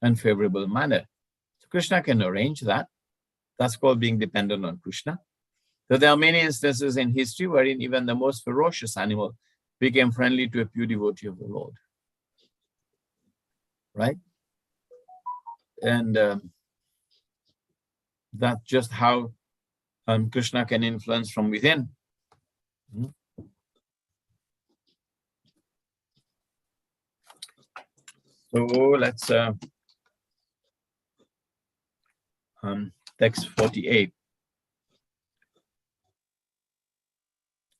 unfavorable manner. So Krishna can arrange that. That's called being dependent on Krishna. So there are many instances in history wherein even the most ferocious animal became friendly to a pure devotee of the Lord. Right? And that's just how Krishna can influence from within. So let's text 48.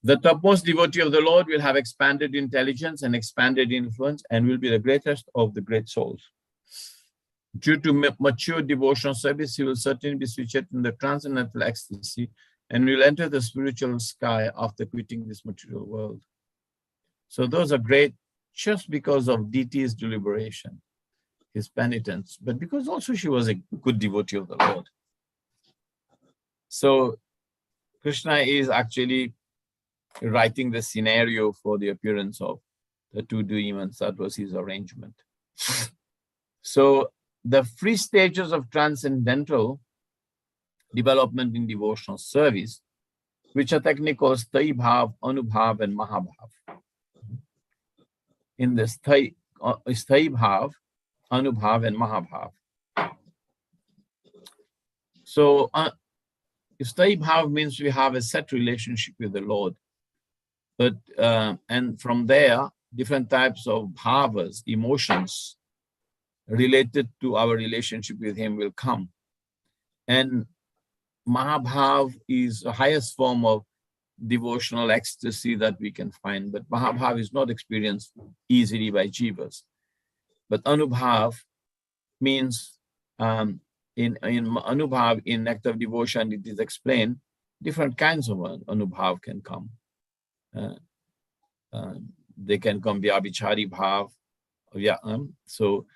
The topmost devotee of the Lord will have expanded intelligence and expanded influence and will be the greatest of the great souls. Due to mature devotional service, he will certainly be situated in the transcendental ecstasy and will enter the spiritual sky after quitting this material world. So those are great just because of Diti's deliberation, his penitence, but because also she was a good devotee of the Lord. So Krishna is actually writing the scenario for the appearance of the 2 demons. That was his arrangement. So the 3 stages of transcendental development in devotional service, which are technically called Sthai Bhav, Anubhav, and Mahabhav. In the Sthai Bhav, Anubhav, and Mahabhav. So Sthai Bhav means we have a set relationship with the Lord. But and from there, different types of bhavas, emotions related to our relationship with him will come. And Mahabhav is the highest form of devotional ecstasy that we can find. But Mahabhav is not experienced easily by jivas. But Anubhav means, in Anubhav, in Act of Devotion, it is explained, different kinds of Anubhav can come. They can come via Vichari Bhav. So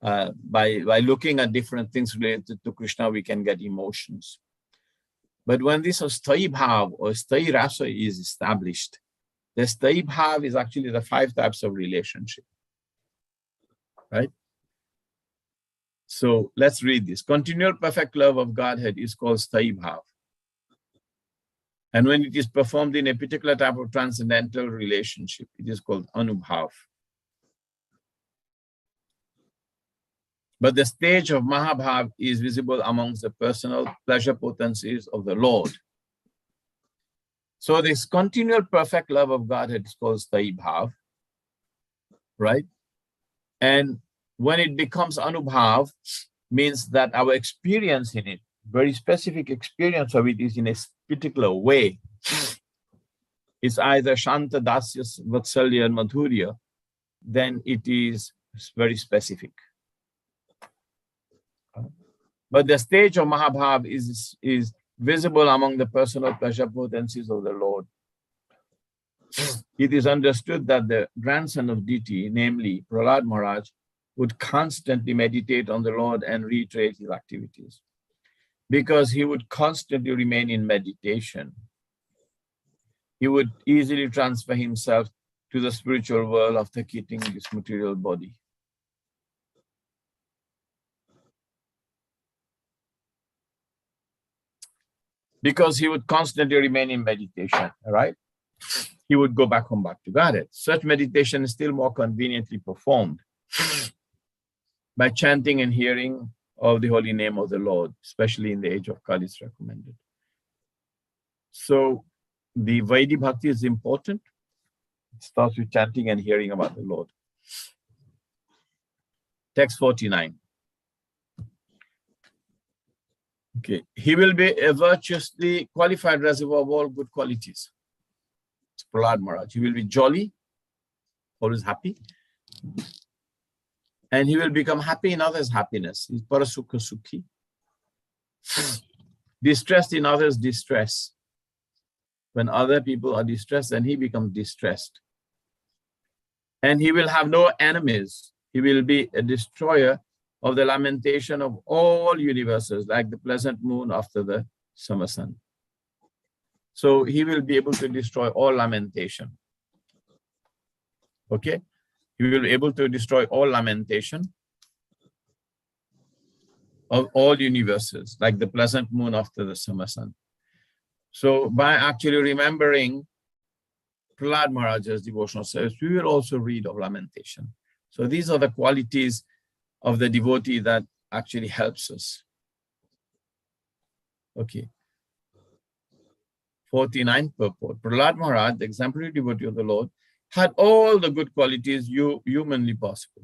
by looking at different things related to Krishna, we can get emotions. But when this Sthai Bhav or Sthai Rasa is established, the Sthai Bhav is actually the 5 types of relationship. Right? So let's read this. Continual perfect love of Godhead is called Sthai Bhav. And when it is performed in a particular type of transcendental relationship, it is called Anubhav. But the stage of Mahabhav is visible amongst the personal pleasure potencies of the Lord. So this continual perfect love of Godhead is called Sthai Bhav, right? And when it becomes Anubhav, means that our experience in it, very specific experience of it, is in a particular way. It's either Shanta, Dasya, Vatsalya, and Madhurya, then it is very specific. But the stage of Mahabhav is visible among the personal pleasure potencies of the Lord. It is understood that the grandson of deity, namely Prahlad Maharaj, would constantly meditate on the Lord and reiterate his activities. Because he would constantly remain in meditation, he would easily transfer himself to the spiritual world after quitting this material body. Because he would constantly remain in meditation, right? He would go back home, back to Godhead. Such meditation is still more conveniently performed by chanting and hearing of the holy name of the Lord, especially in the age of Kali is recommended. So the Vaidhi Bhakti is important. It starts with chanting and hearing about the Lord. Text 49. Okay, he will be a virtuously qualified reservoir of all good qualities. It's Prahlad Maharaj. He will be jolly, always happy. And he will become happy in others' happiness. He's parasukha sukhi. Distressed in others' distress. When other people are distressed, then he becomes distressed. And he will have no enemies. He will be a destroyer of the lamentation of all universes, like the pleasant moon after the summer sun. So he will be able to destroy all lamentation. Okay? He will be able to destroy all lamentation of all universes, like the pleasant moon after the summer sun. So by actually remembering Prahlad Maharaj's devotional service, we will also read of lamentation. So these are the qualities of the devotee that actually helps us. Okay. 49 purport. Prahlad Maharaj, the exemplary devotee of the Lord, had all the good qualities humanly possible.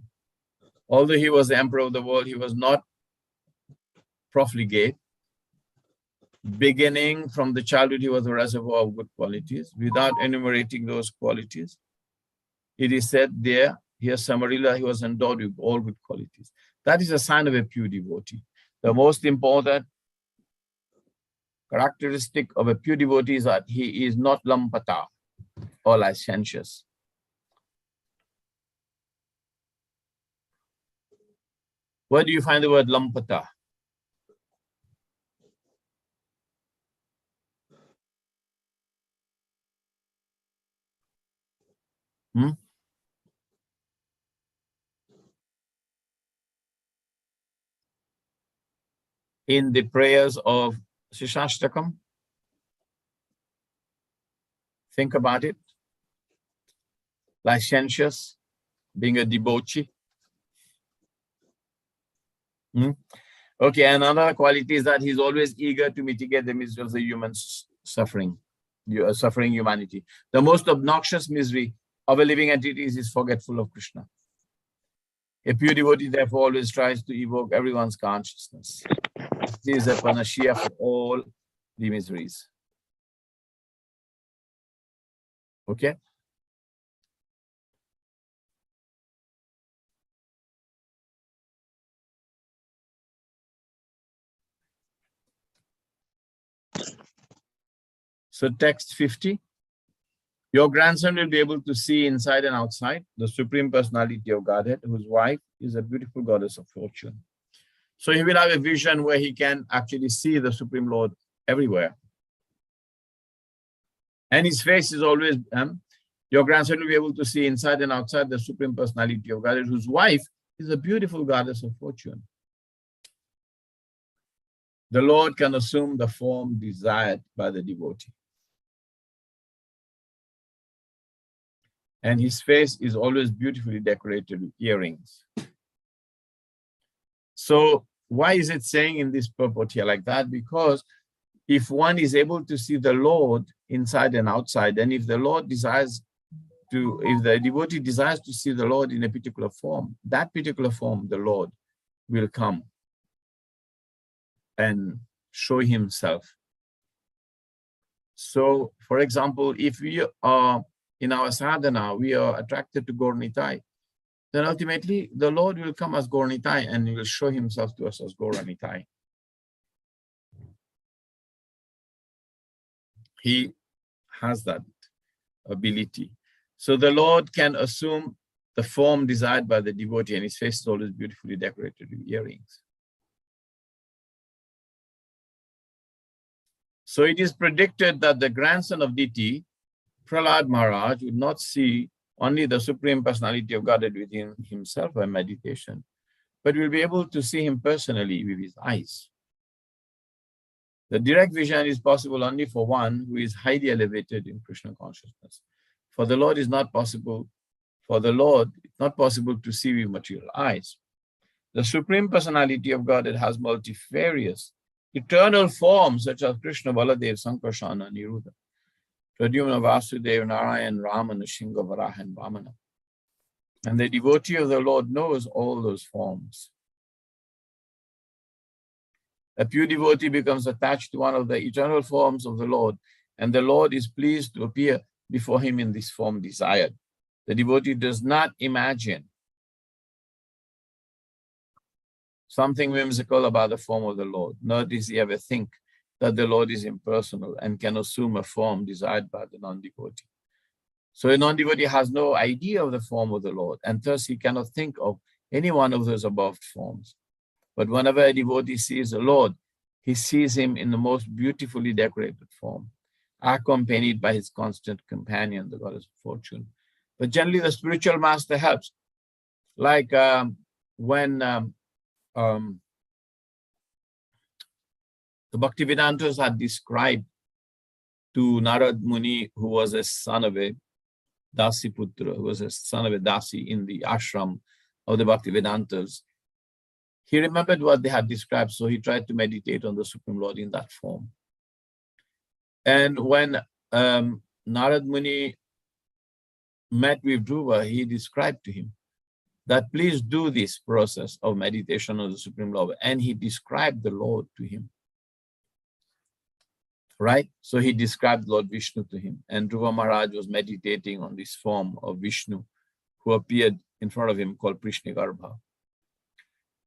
Although he was the emperor of the world, he was not profligate. Beginning from the childhood, he was a reservoir of good qualities. Without enumerating those qualities, it is said there, here Samarila, he was endowed with all good qualities. That is a sign of a pure devotee. The most important characteristic of a pure devotee is that he is not lampata or licentious. Where do you find the word lampata? In the prayers of Shishashtakam? Think about it. Licentious, being a debauchee. Okay, another quality is that he's always eager to mitigate the misery of the human suffering, suffering humanity. The most obnoxious misery of a living entity is forgetful of Krishna. A pure devotee therefore always tries to evoke everyone's consciousness. This is a panacea for all the miseries. Okay. So text 50. Your grandson will be able to see inside and outside the Supreme Personality of Godhead, whose wife is a beautiful goddess of fortune. So he will have a vision where he can actually see the Supreme Lord everywhere. And his face is always, your grandson will be able to see inside and outside the Supreme Personality of Godhead, whose wife is a beautiful goddess of fortune. The Lord can assume the form desired by the devotee. And his face is always beautifully decorated with earrings. So why is it saying in this purport here like that? Because if one is able to see the Lord inside and outside, and if the Lord desires to, if the devotee desires to see the Lord in a particular form, that particular form, the Lord will come and show himself. So, for example, if we are in our sadhana, we are attracted to Gauranitai, then ultimately the Lord will come as Gauranitai and he will show himself to us as Gauranitai. He has that ability. So the Lord can assume the form desired by the devotee, and his face is always beautifully decorated with earrings. So it is predicted that the grandson of Diti, Prahlad Maharaj, would not see only the Supreme Personality of Godhead within himself by meditation, but will be able to see him personally with his eyes. The direct vision is possible only for one who is highly elevated in Krishna consciousness. For the Lord, it's not possible to see with material eyes. The Supreme Personality of Godhead has multifarious, eternal forms such as Krishna, Baladev, Sankarsana, Niruddha, Pradyumna, Vasudeva, Narayan, Rama, Nrsimha, Varaha, and Vamana. And the devotee of the Lord knows all those forms. A pure devotee becomes attached to one of the eternal forms of the Lord, and the Lord is pleased to appear before him in this form desired. The devotee does not imagine something whimsical about the form of the Lord, nor does he ever think that the Lord is impersonal and can assume a form desired by the non-devotee. So a non-devotee has no idea of the form of the Lord, and thus he cannot think of any one of those above forms. But whenever a devotee sees the Lord, he sees him in the most beautifully decorated form, accompanied by his constant companion, the goddess of fortune. But generally the spiritual master helps. Like when the Bhaktivedantas had described to Narad Muni, who was a son of a Dasi Putra, who was a son of a Dasi in the ashram of the Bhaktivedantas, he remembered what they had described, so he tried to meditate on the Supreme Lord in that form. And when Narad Muni met with Dhruva, he described to him that please do this process of meditation on the Supreme Lord. And he described the Lord to him. Right? So he described Lord Vishnu to him. And Dhruva Maharaj was meditating on this form of Vishnu who appeared in front of him called Prishnigarbha.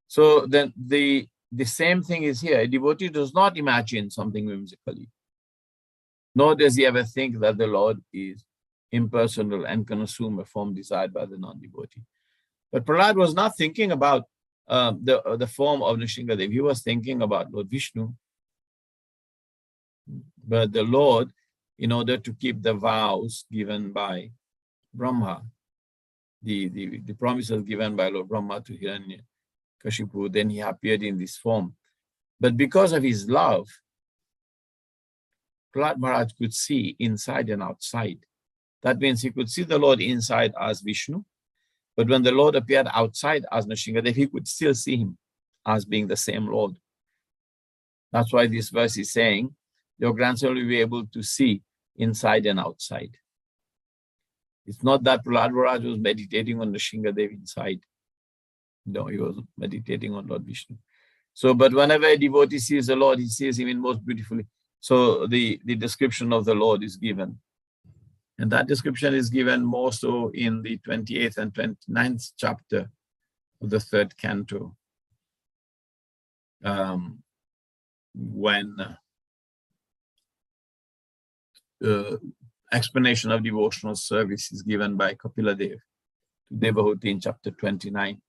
So then the same thing is here. A devotee does not imagine something whimsically, nor does he ever think that the Lord is impersonal and can assume a form desired by the non-devotee. But Prahlad was not thinking about the form of Nrsimhadev. He was thinking about Lord Vishnu. But the Lord, in order to keep the vows given by Brahma, the promises given by Lord Brahma to Hiranyakashipu, then he appeared in this form. But because of his love, Prahlad Maharaj could see inside and outside. That means he could see the Lord inside as Vishnu, but when the Lord appeared outside as Nrsimhadev, he could still see him as being the same Lord. That's why this verse is saying, your grandson will be able to see inside and outside. It's not that Prahlad Maharaj was meditating on Nrsimhadev inside. No, he was meditating on Lord Vishnu. So, but whenever a devotee sees the Lord, he sees him in most beautifully. So the description of the Lord is given. And that description is given more so in the 28th and 29th chapter of the 3rd canto, when explanation of devotional service is given by Kapiladev to Devahuti in chapter 29.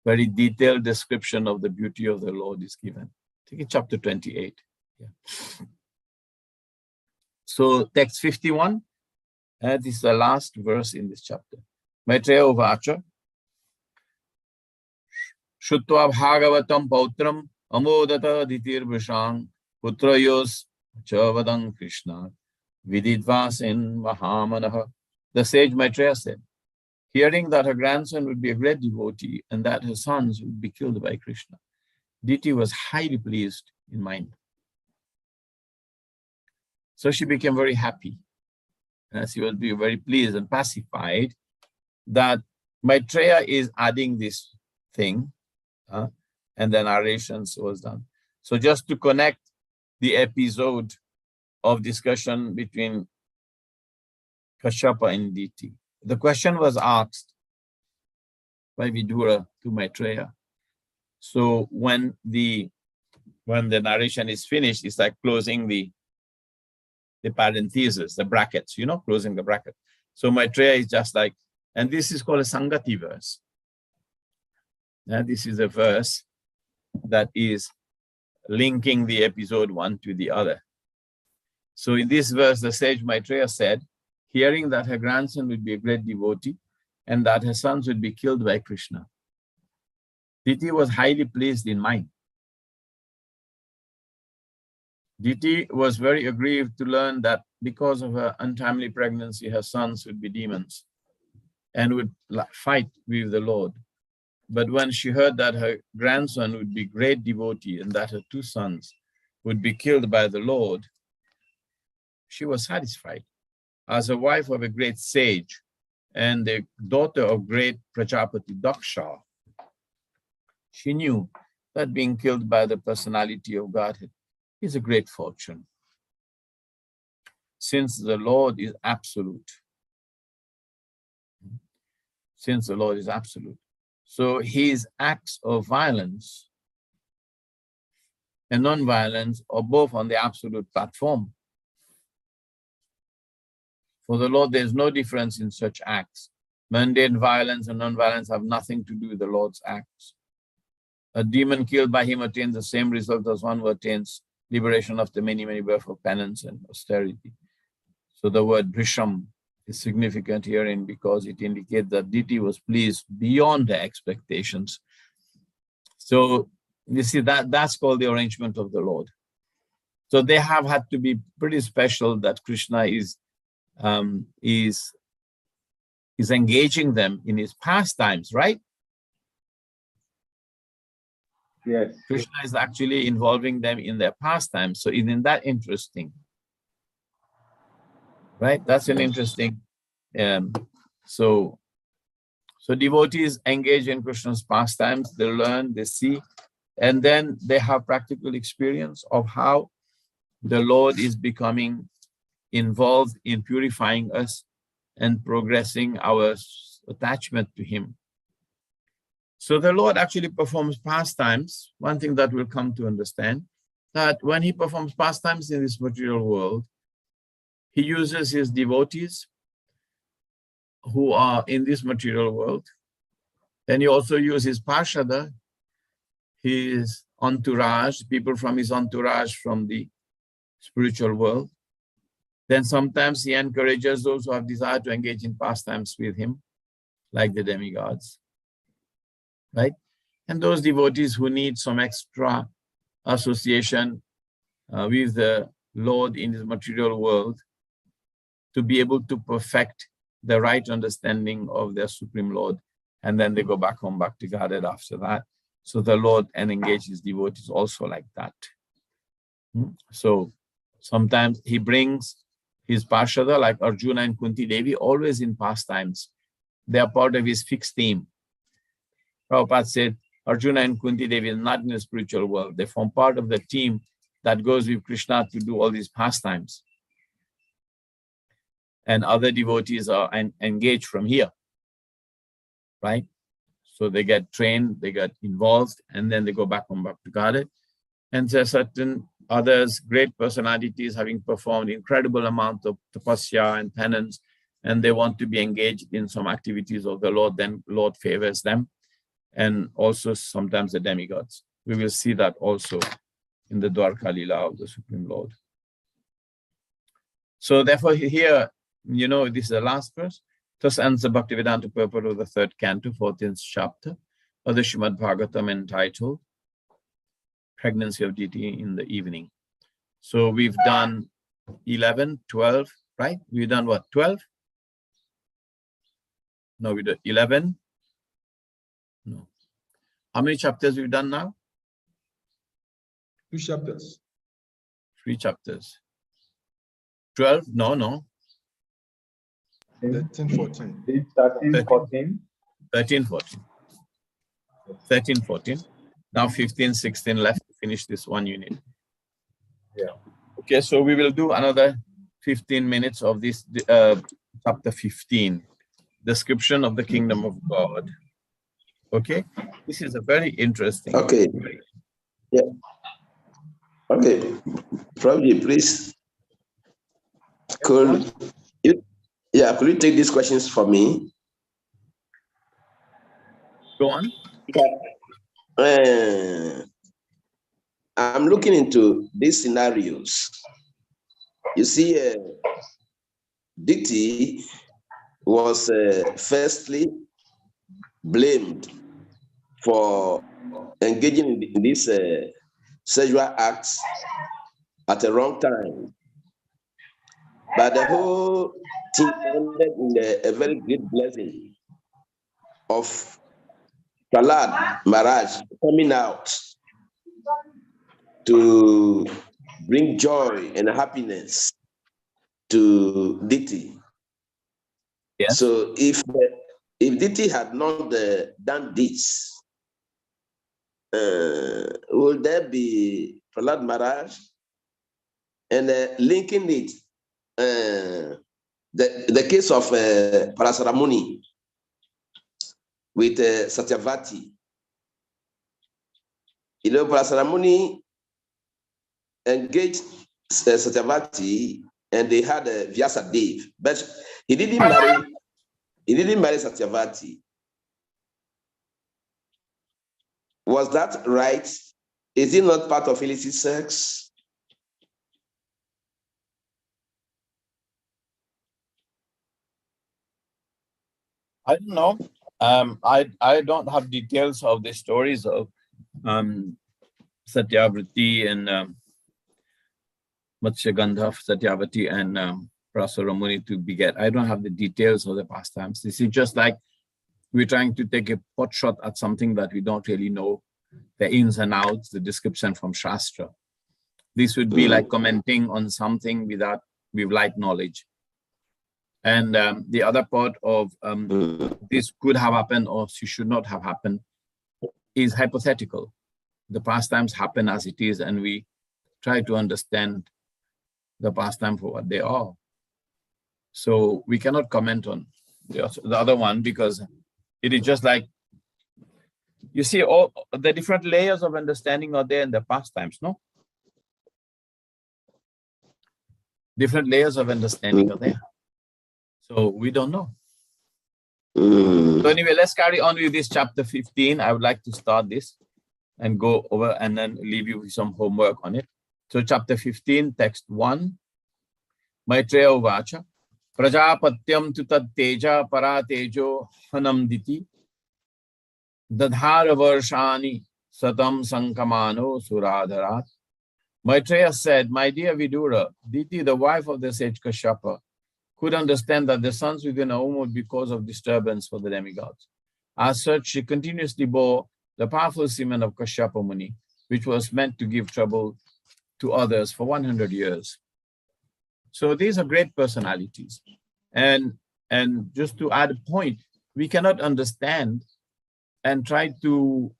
Very detailed description of the beauty of the Lord is given. Take it chapter 28. Yeah. So text 51, this is the last verse in this chapter. Maitreya Uvacha, Shutva Bhagavatam Pautram Amodata Ditir Vishang Putrayos Chavadang Krishna Vididvasin Mahamanaha. The sage Maitreya said, hearing that her grandson would be a great devotee and that her sons would be killed by Krishna, Diti was highly pleased in mind. So she became very happy. She was very pleased and pacified that Maitreya is adding this thing, and the narrations was done. So just to connect the episode of discussion between Kashyapa and Diti, the question was asked by Vidura to Maitreya. So when the narration is finished, it's like closing the parentheses, the brackets, closing the bracket. So Maitreya is just like, and this is called a Sangati verse. Now, this is a verse that is linking the episode one to the other. So in this verse, the sage Maitreya said, hearing that her grandson would be a great devotee and that her sons would be killed by Krishna, Diti was highly pleased in mind. Diti was very aggrieved to learn that because of her untimely pregnancy, her sons would be demons and would fight with the Lord. But when she heard that her grandson would be great devotee and that her 2 sons would be killed by the Lord, she was satisfied. As a wife of a great sage and the daughter of great Prajapati Daksha, she knew that being killed by the personality of Godhead is a great fortune, since the Lord is absolute. Since the Lord is absolute. So his acts of violence and non-violence are both on the absolute platform. For the Lord, there's no difference in such acts. Mundane violence and non-violence have nothing to do with the Lord's acts. A demon killed by him attains the same result as one who attains liberation after many, many births of penance and austerity. So the word Brisham is significant herein because it indicates that Diti was pleased beyond the expectations. So you see that's called the arrangement of the Lord. So they have had to be pretty special that Krishna is engaging them in his pastimes, right? Yes. Krishna is actually involving them in their pastimes. So isn't that interesting? Right? That's an interesting. So devotees engage in Krishna's pastimes, they learn, they see, and then they have practical experience of how the Lord is becoming involved in purifying us and progressing our attachment to him. So the Lord actually performs pastimes. One thing that we'll come to understand, that when he performs pastimes in this material world, he uses his devotees who are in this material world. Then he also uses Parshada, his entourage, people from his entourage from the spiritual world. Then sometimes he encourages those who have desire to engage in pastimes with him, like the demigods, right? And those devotees who need some extra association with the Lord in this material world to be able to perfect the right understanding of their Supreme Lord. And then they go back home, back to Godhead after that. So the Lord engages devotees also like that. So sometimes he brings his Parshada, like Arjuna and Kunti Devi, always in pastimes. They are part of his fixed theme. Prabhupada said, Arjuna and Kunti Devi are not in the spiritual world. They form part of the team that goes with Krishna to do all these pastimes. and other devotees are engaged from here, right? So they get trained, they get involved, and then they go back on Bhakti Garden. And there are certain others, great personalities having performed incredible amount of tapasya and penance, and they want to be engaged in some activities of the Lord, then Lord favors them. And also sometimes the demigods. We will see that also in the Dwarka Lila of the Supreme Lord. So therefore here, you know, this is the last verse. Thus ends the Bhaktivedanta purport of the 3rd canto, 14th chapter of the Srimad Bhagavatam, entitled Pregnancy of Deity in the Evening. So we've done 11, 12, right? We've done what, 12? No, we did 11. No. How many chapters we've done now? 2 chapters. 3 chapters. 12? No. 13, 14. 13, 14. 13, 14. 13, 14. Now 15, 16 left to finish this one unit. Yeah. Okay, so we will do another 15 minutes of this chapter 15, description of the kingdom of God. Okay, this is a very interesting. Okay. Yeah. Okay. Prabhu, please. Could you take these questions for me? Go on. I'm looking into these scenarios. You see, Diti was firstly blamed for engaging in these sexual acts at the wrong time. But the whole thing ended in a very great blessing of Prahlad Maharaj coming out to bring joy and happiness to Diti. Yes. So if Diti had not done this, will there be Prahlad Maharaj? And linking it, the case of Parasaramuni with Satyavati. You know, Parasaramuni engaged Satyavati, and they had Vyasadeva, but he didn't marry Satyavati. Was that right? Is it not part of illicit sex? I don't know. I don't have details of the stories of Satyavati and Matsyagandha, Satyavati and Parasaramuni to beget. I don't have the details of the pastimes. This is just like we're trying to take a pot shot at something that we don't really know the ins and outs, the description from Shastra. This would be like commenting on something with light knowledge. And the other part of this could have happened or should not have happened is hypothetical. The pastimes happen as it is, and we try to understand the pastime for what they are. So we cannot comment on the other one, because it is just like, you see, all the different layers of understanding are there in the pastimes, no? Different layers of understanding are there. So we don't know. So anyway, let's carry on with this chapter 15. I would like to start this and go over and then leave you with some homework on it. So chapter 15, text 1. Maitreya Uvacha. Prajapatyam tu tad teja paratejo hanam diti. Dadhara varshani satam sankamano suradharat. Maitreya said, my dear Vidura, Diti, the wife of the sage Kashyapa, could understand that the sons within her womb would be cause of disturbance for the demigods. As such, she continuously bore the powerful semen of Kashyapa Muni, which was meant to give trouble to others for 100 years. So these are great personalities. And just to add a point, we cannot understand and try to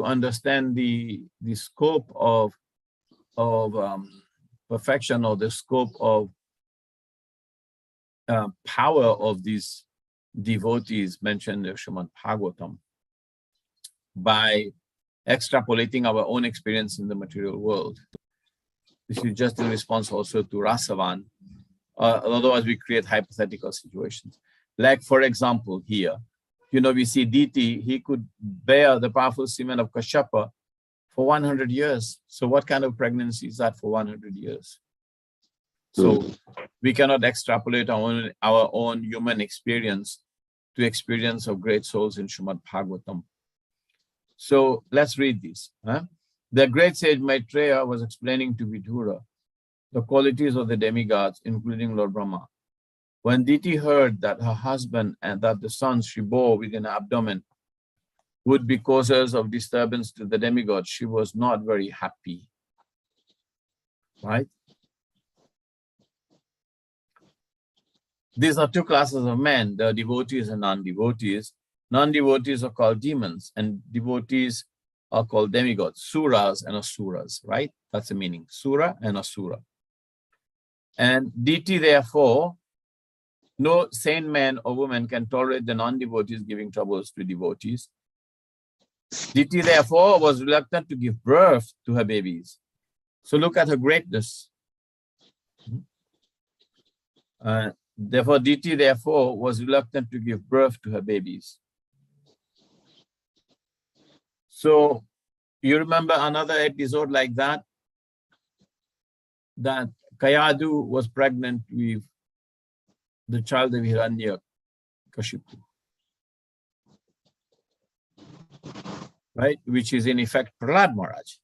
understand the scope of perfection, or the scope of power of these devotees mentioned in Srimad Bhagavatam by extrapolating our own experience in the material world. This is just in response also to Rasavan. Otherwise, we create hypothetical situations. Like, for example, here, we see Diti, he could bear the powerful semen of Kashyapa for 100 years. So what kind of pregnancy is that for 100 years? So we cannot extrapolate our own human experience to experience of great souls in Srimad Bhagavatam. So let's read this. The great sage Maitreya was explaining to Vidura the qualities of the demigods, including Lord Brahma. When Diti heard that her husband and that the sons she bore within her abdomen would be causes of disturbance to the demigods, she was not very happy. Right? These are two classes of men, the devotees and non-devotees. Non-devotees are called demons, and devotees are called demigods, suras and asuras, right? That's the meaning, sura and asura. And Diti, therefore, no sane man or woman can tolerate the non-devotees giving troubles to devotees. Diti, therefore, was reluctant to give birth to her babies. So look at her greatness. Therefore, Diti, therefore, was reluctant to give birth to her babies. So you remember another episode like that? That Kayadu was pregnant with the child of Hiranyakashipu, right? Which is in effect Prahlad Maharaj.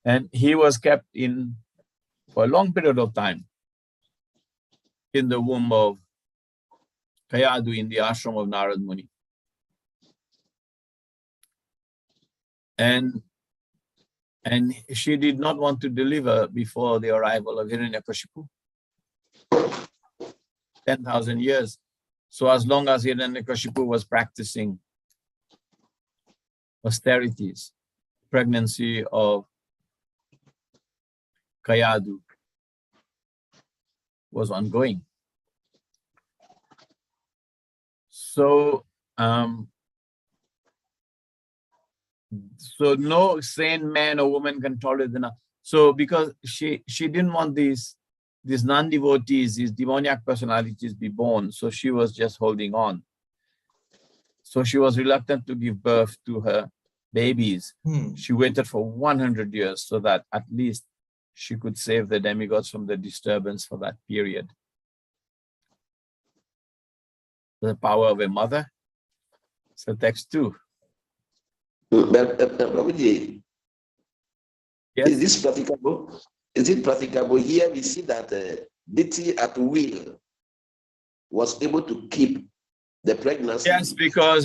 And he was kept in for a long period of time in the womb of Kayadu in the ashram of Narad Muni. And she did not want to deliver before the arrival of Hiranyakashipu. 10,000 years. So as long as Hiranyakashipu was practicing austerities, pregnancy of Kayadu was ongoing. So, so no sane man or woman can tolerate the. So because she didn't want these non-devotees, these demoniac personalities be born, so she was just holding on. So she was reluctant to give birth to her babies. She waited for 100 years so that at least she could save the demigods from the disturbance for that period. The power of a mother. So text 2. But Prabhuji, Yes. is this practicable? Is it practicable? Here we see that Diti at will was able to keep the pregnancy. Yes, because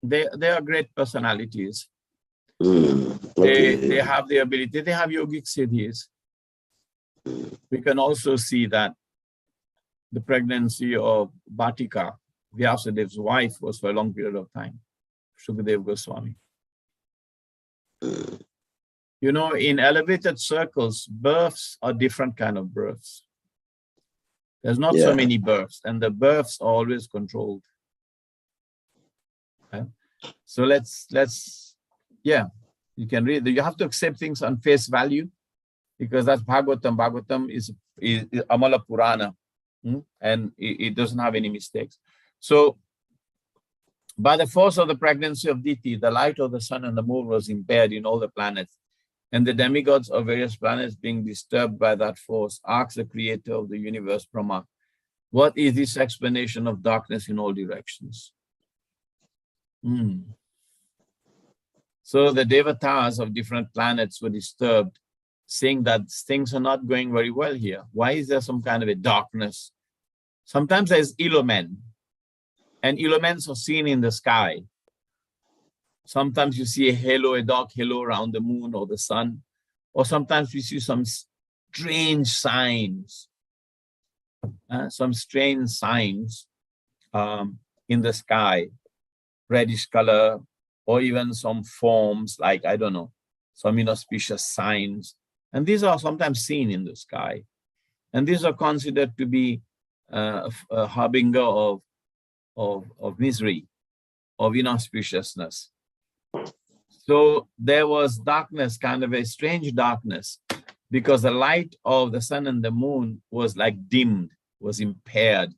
they are great personalities. Okay. They have the ability, they have yogic siddhis. We can also see that the pregnancy of Bhatika, Vyasadev's wife, was for a long period of time. Shukadev Goswami. You know, in elevated circles, births are different kind of births. There's not so many births, and the births are always controlled. Okay? So let's you can read. You have to accept things on face value, because that's Bhagavatam. Bhagavatam is Amala Purana, and it doesn't have any mistakes. So, by the force of the pregnancy of Diti, the light of the sun and the moon was impaired in all the planets, and the demigods of various planets being disturbed by that force asked the creator of the universe, Brahma, what is this explanation of darkness in all directions? So the devatas of different planets were disturbed, saying that things are not going very well here. Why is there some kind of a darkness? Sometimes there's Elomen, and Elomens are seen in the sky. Sometimes you see a halo, a dark halo around the moon or the sun, or sometimes we see some strange signs, in the sky, reddish color, or even some forms like, I don't know, some inauspicious signs. And these are sometimes seen in the sky. And these are considered to be a harbinger of misery, of inauspiciousness. So there was darkness, kind of a strange darkness, because the light of the sun and the moon was like dimmed, was impaired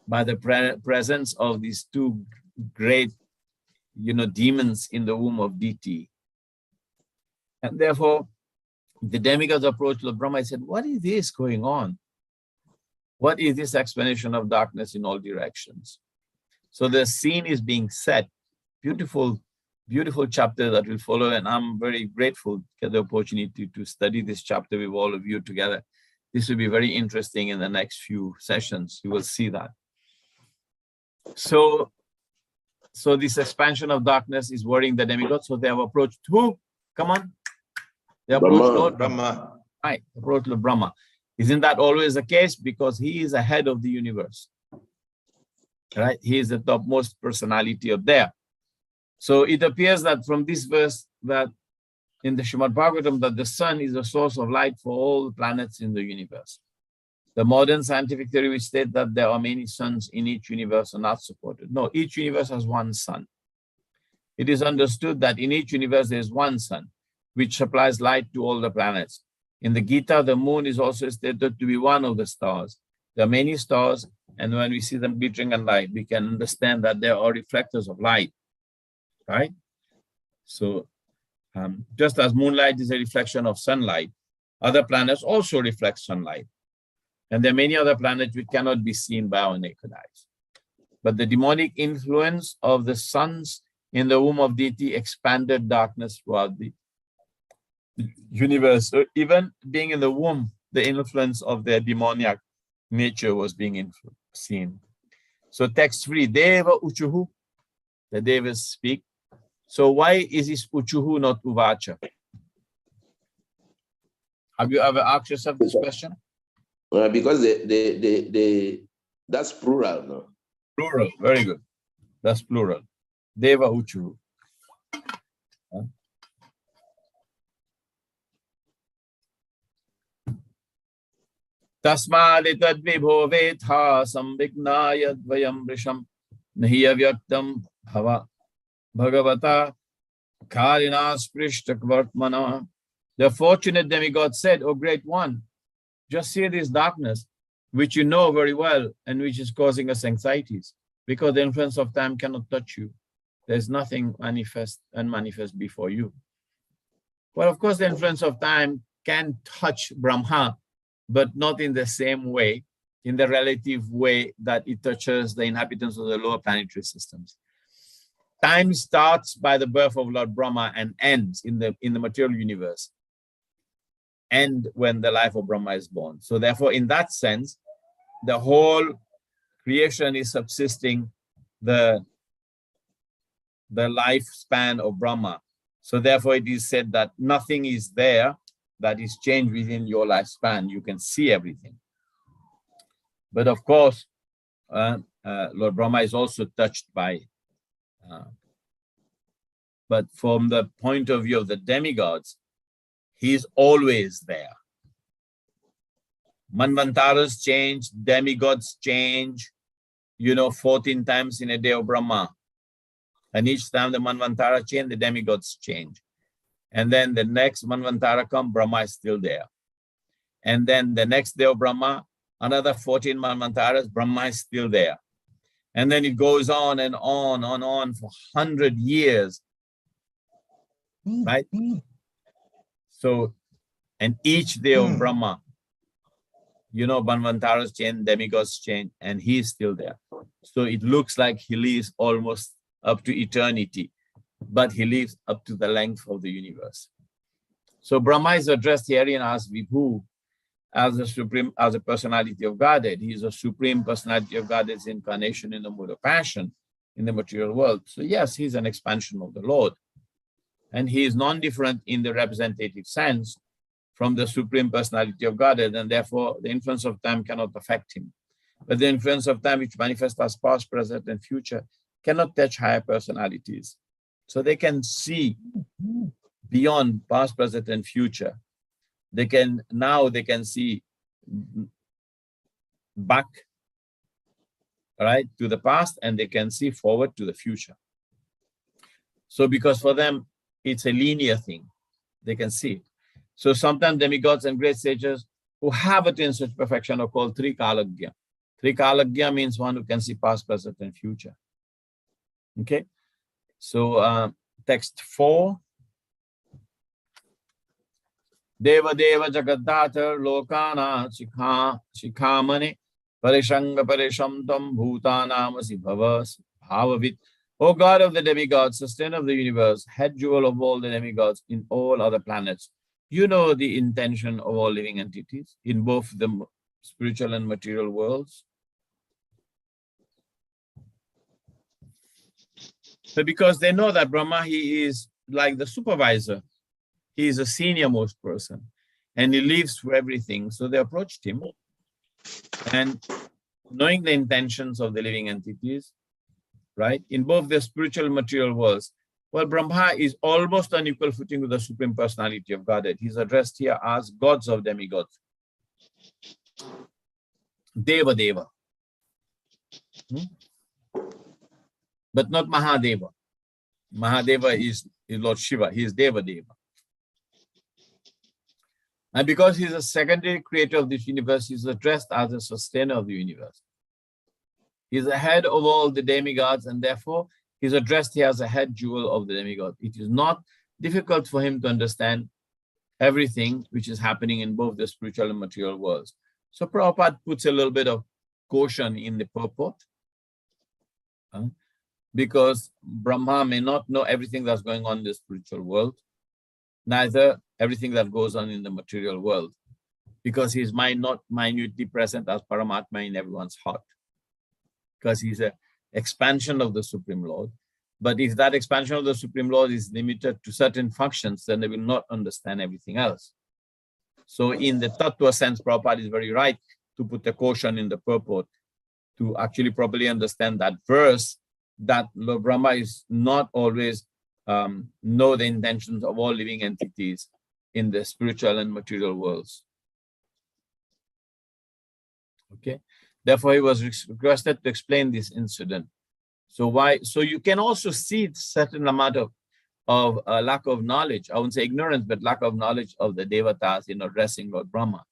by the presence of these two great, demons in the womb of Diti. And therefore, the demigods approached Lord Brahma and said, what is this going on? What is this explanation of darkness in all directions? So the scene is being set. Beautiful, beautiful chapter that will follow. And I'm very grateful to get the opportunity to study this chapter with all of you together. This will be very interesting in the next few sessions. You will see that. So this expansion of darkness is worrying the demigods. So they have approached who? Come on. They approached Lord Brahma. Right, approached Lord Brahma. Isn't that always the case? Because he is the head of the universe. Right? He is the topmost personality of there. So it appears that from this verse that in the Srimad Bhagavatam that the sun is the source of light for all the planets in the universe. The modern scientific theory which states that there are many suns in each universe are not supported. No, each universe has one sun. It is understood that in each universe there is one sun, which supplies light to all the planets. In the Gita, the moon is also stated to be one of the stars. There are many stars, and when we see them glittering in light, we can understand that they are reflectors of light, right? So just as moonlight is a reflection of sunlight, other planets also reflect sunlight. And there are many other planets which cannot be seen by our naked eyes. But the demonic influence of the suns in the womb of Diti expanded darkness throughout the universe. So even being in the womb, the influence of their demoniac nature was being seen. So text 3, Deva Uchuhu, the Devas speak. So why is this Uchuhu not Uvacha? Have you ever asked yourself this question? Because that's plural, no? Plural, very good. That's plural. Deva Uchuhu. Tasmaditad vibho vetha samvignaya dvayam vrisham nahi avyaktam bhagavata karinas prishtakvartmana. The fortunate demigod said, O great one, just see this darkness, which you know very well and which is causing us anxieties, because the influence of time cannot touch you. There's nothing manifest and manifest before you. Well, of course, the influence of time can touch Brahma, but not in the same way, in the relative way that it touches the inhabitants of the lower planetary systems. Time starts by the birth of Lord Brahma and ends in the material universe, and when the life of Brahma is born. So therefore, in that sense, the whole creation is subsisting the lifespan of Brahma. So therefore, it is said that nothing is there that is changed within your lifespan. You can see everything. But of course, Lord Brahma is also touched by, but from the point of view of the demigods, he's always there. Manvantaras change, demigods change, 14 times in a day of Brahma. And each time the Manvantara change, the demigods change. And then the next Manvantara come, Brahma is still there. And then the next day of Brahma, another 14 Manvantaras, Brahma is still there. And then it goes on and on and on for 100 years, right? So, and each day of Brahma, Manvantaras change, demigods change, and he's still there. So it looks like he lives almost up to eternity, but he lives up to the length of the universe. So Brahma is addressed herein as Vibhu, as a personality of Godhead. He is a supreme personality of Godhead's incarnation in the mode of passion in the material world. So yes, he's an expansion of the Lord. And he is non-different in the representative sense from the supreme personality of Godhead, and therefore the influence of time cannot affect him. But the influence of time, which manifests as past, present, and future, cannot touch higher personalities. So they can see beyond past, present, and future. They can see back, right, to the past, and they can see forward to the future. So because for them, it's a linear thing. They can see it. So sometimes demigods and great sages who have attained such perfection are called Trikalagya. Trikalagya means one who can see past, present, and future. Okay. So text 4. Deva Deva Jagaddatar Lokana Shikhamane Parishanga Parishamtam Bhutanamasi Bhavas Bhavavit. O God of the demigods, sustainer of the universe, head jewel of all the demigods in all other planets, you know the intention of all living entities in both the spiritual and material worlds. So because they know that Brahma, he is like the supervisor. He is a senior most person and he lives for everything. So they approached him, and knowing the intentions of the living entities, right, in both the spiritual and material worlds, well, Brahma is almost on equal footing with the Supreme Personality of Godhead. He's addressed here as gods of demigods. Deva Deva. But not Mahadeva. Mahadeva is Lord Shiva. He is Deva Deva. And because he's a secondary creator of this universe, he's addressed as a sustainer of the universe. He's the head of all the demigods, and therefore he's addressed here as a head jewel of the demigod. It is not difficult for him to understand everything which is happening in both the spiritual and material worlds. So Prabhupada puts a little bit of caution in the purport, because Brahma may not know everything that's going on in the spiritual world, neither everything that goes on in the material world, because his mind not minutely present as Paramatma in everyone's heart, because he's an expansion of the Supreme Lord. But if that expansion of the Supreme Lord is limited to certain functions, then they will not understand everything else. So in the Tattva sense, Prabhupada is very right to put a caution in the purport to actually properly understand that verse, that Lord Brahma is not always know the intentions of all living entities in the spiritual and material worlds. Okay. Therefore, he was requested to explain this incident. So why? So you can also see certain amount of lack of knowledge. I wouldn't say ignorance, but lack of knowledge of the devatas in addressing Lord Brahma.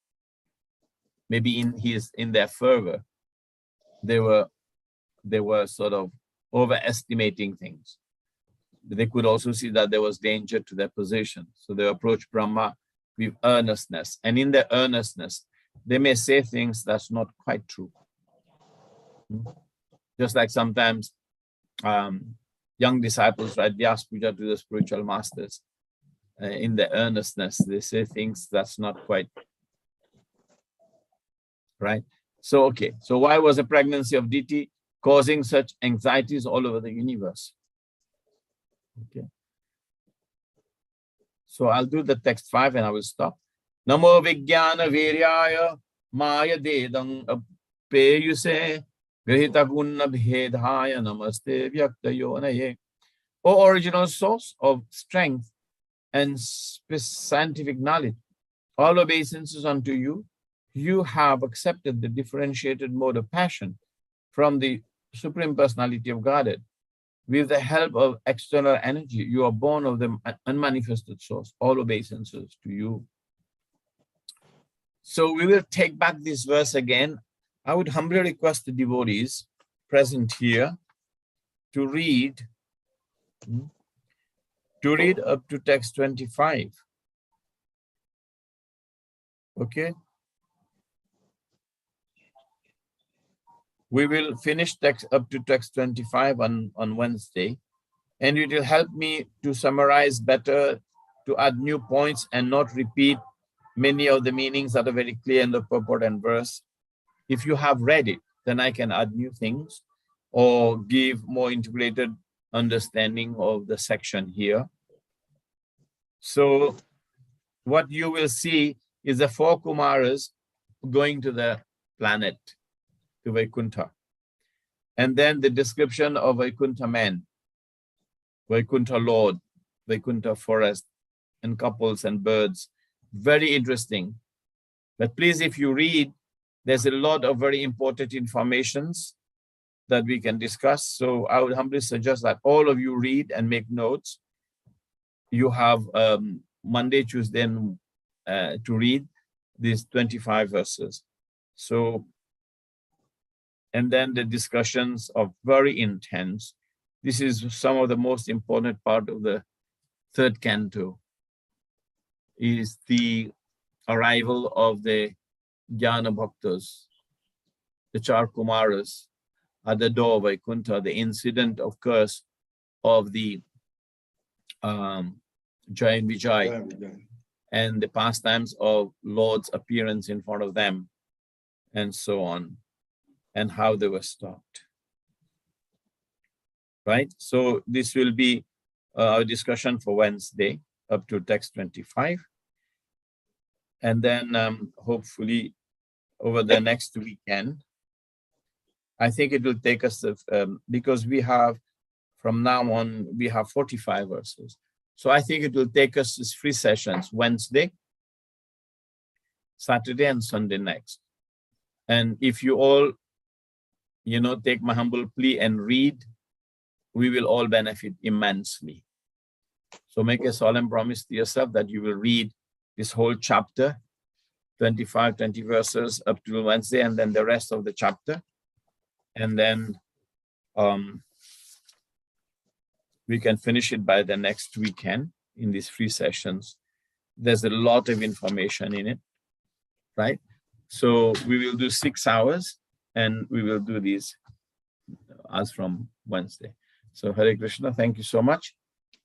Maybe in their fervor, they were sort of overestimating things. But they could also see that there was danger to their position. So they approached Brahma with earnestness. And in their earnestness, they may say things that's not quite true. Just like sometimes young disciples write Vyas Puja to the spiritual masters. In their earnestness, they say things that's not quite right. So, okay. So why was the pregnancy of Diti causing such anxieties all over the universe? Okay. So I'll do the text 5 and I will stop. Namo Vijnana Viryaya Maya Dedang Apeyuse Grihita Gunna Bhedhaya Namaste Vyaktayonaye. O original source of strength and scientific knowledge, all obeisances unto you. You have accepted the differentiated mode of passion from the Supreme Personality of Godhead. With the help of external energy, you are born of the unmanifested source. All obeisances to you. So we will take back this verse again. I would humbly request the devotees present here to read up to text 25. Okay. We will finish text up to text 25 on Wednesday, and it will help me to summarize better, to add new points and not repeat many of the meanings that are very clear in the purport and verse. If you have read it, then I can add new things or give more integrated understanding of the section here. So what you will see is the 4 Kumaras going to the planet, to Vaikuntha. And then the description of Vaikuntha men, Vaikuntha Lord, Vaikuntha forest, and couples and birds. Very interesting. But please, if you read, there's a lot of very important informations that we can discuss. So I would humbly suggest that all of you read and make notes. You have Monday, Tuesday, and, to read these 25 verses. So, and then the discussions are very intense. This is some of the most important part of the third canto, is the arrival of the Jnana Bhaktas, the Char Kumaras, at the door of Vaikuntha. The incident occurs of the Jai and Vijay, and the pastimes of Lord's appearance in front of them, and so on, and how they were stopped. Right? So this will be our discussion for Wednesday up to text 25. And then hopefully over the next weekend, I think it will take us, because we have, from now on, we have 45 verses. So I think it will take us these 3 sessions, Wednesday, Saturday, and Sunday next. And if you all, take my humble plea and read, we will all benefit immensely. So make a solemn promise to yourself that you will read this whole chapter, 25, 20 verses up to Wednesday, and then the rest of the chapter. And then we can finish it by the next weekend in these 3 sessions. There's a lot of information in it, right? So we will do 6 hours, and we will do these as from Wednesday. So Hare Krishna, thank you so much.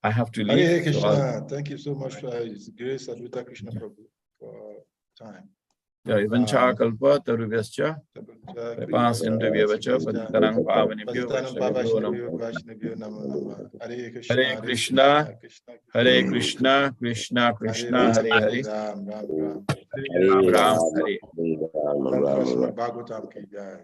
I have to leave. Hare Krishna, thank you so much for His grace, Advaita Krishna Prabhu, for time. Vancha kalpa tarubhyascha kripa sindhuvya vacha patitanang pavanebhyo vaishnavebhyo namo. Hare Krishna, Hare Krishna, Krishna Krishna, Hare Hare, Ram Ram, Hare. Bhagavatam ki jai.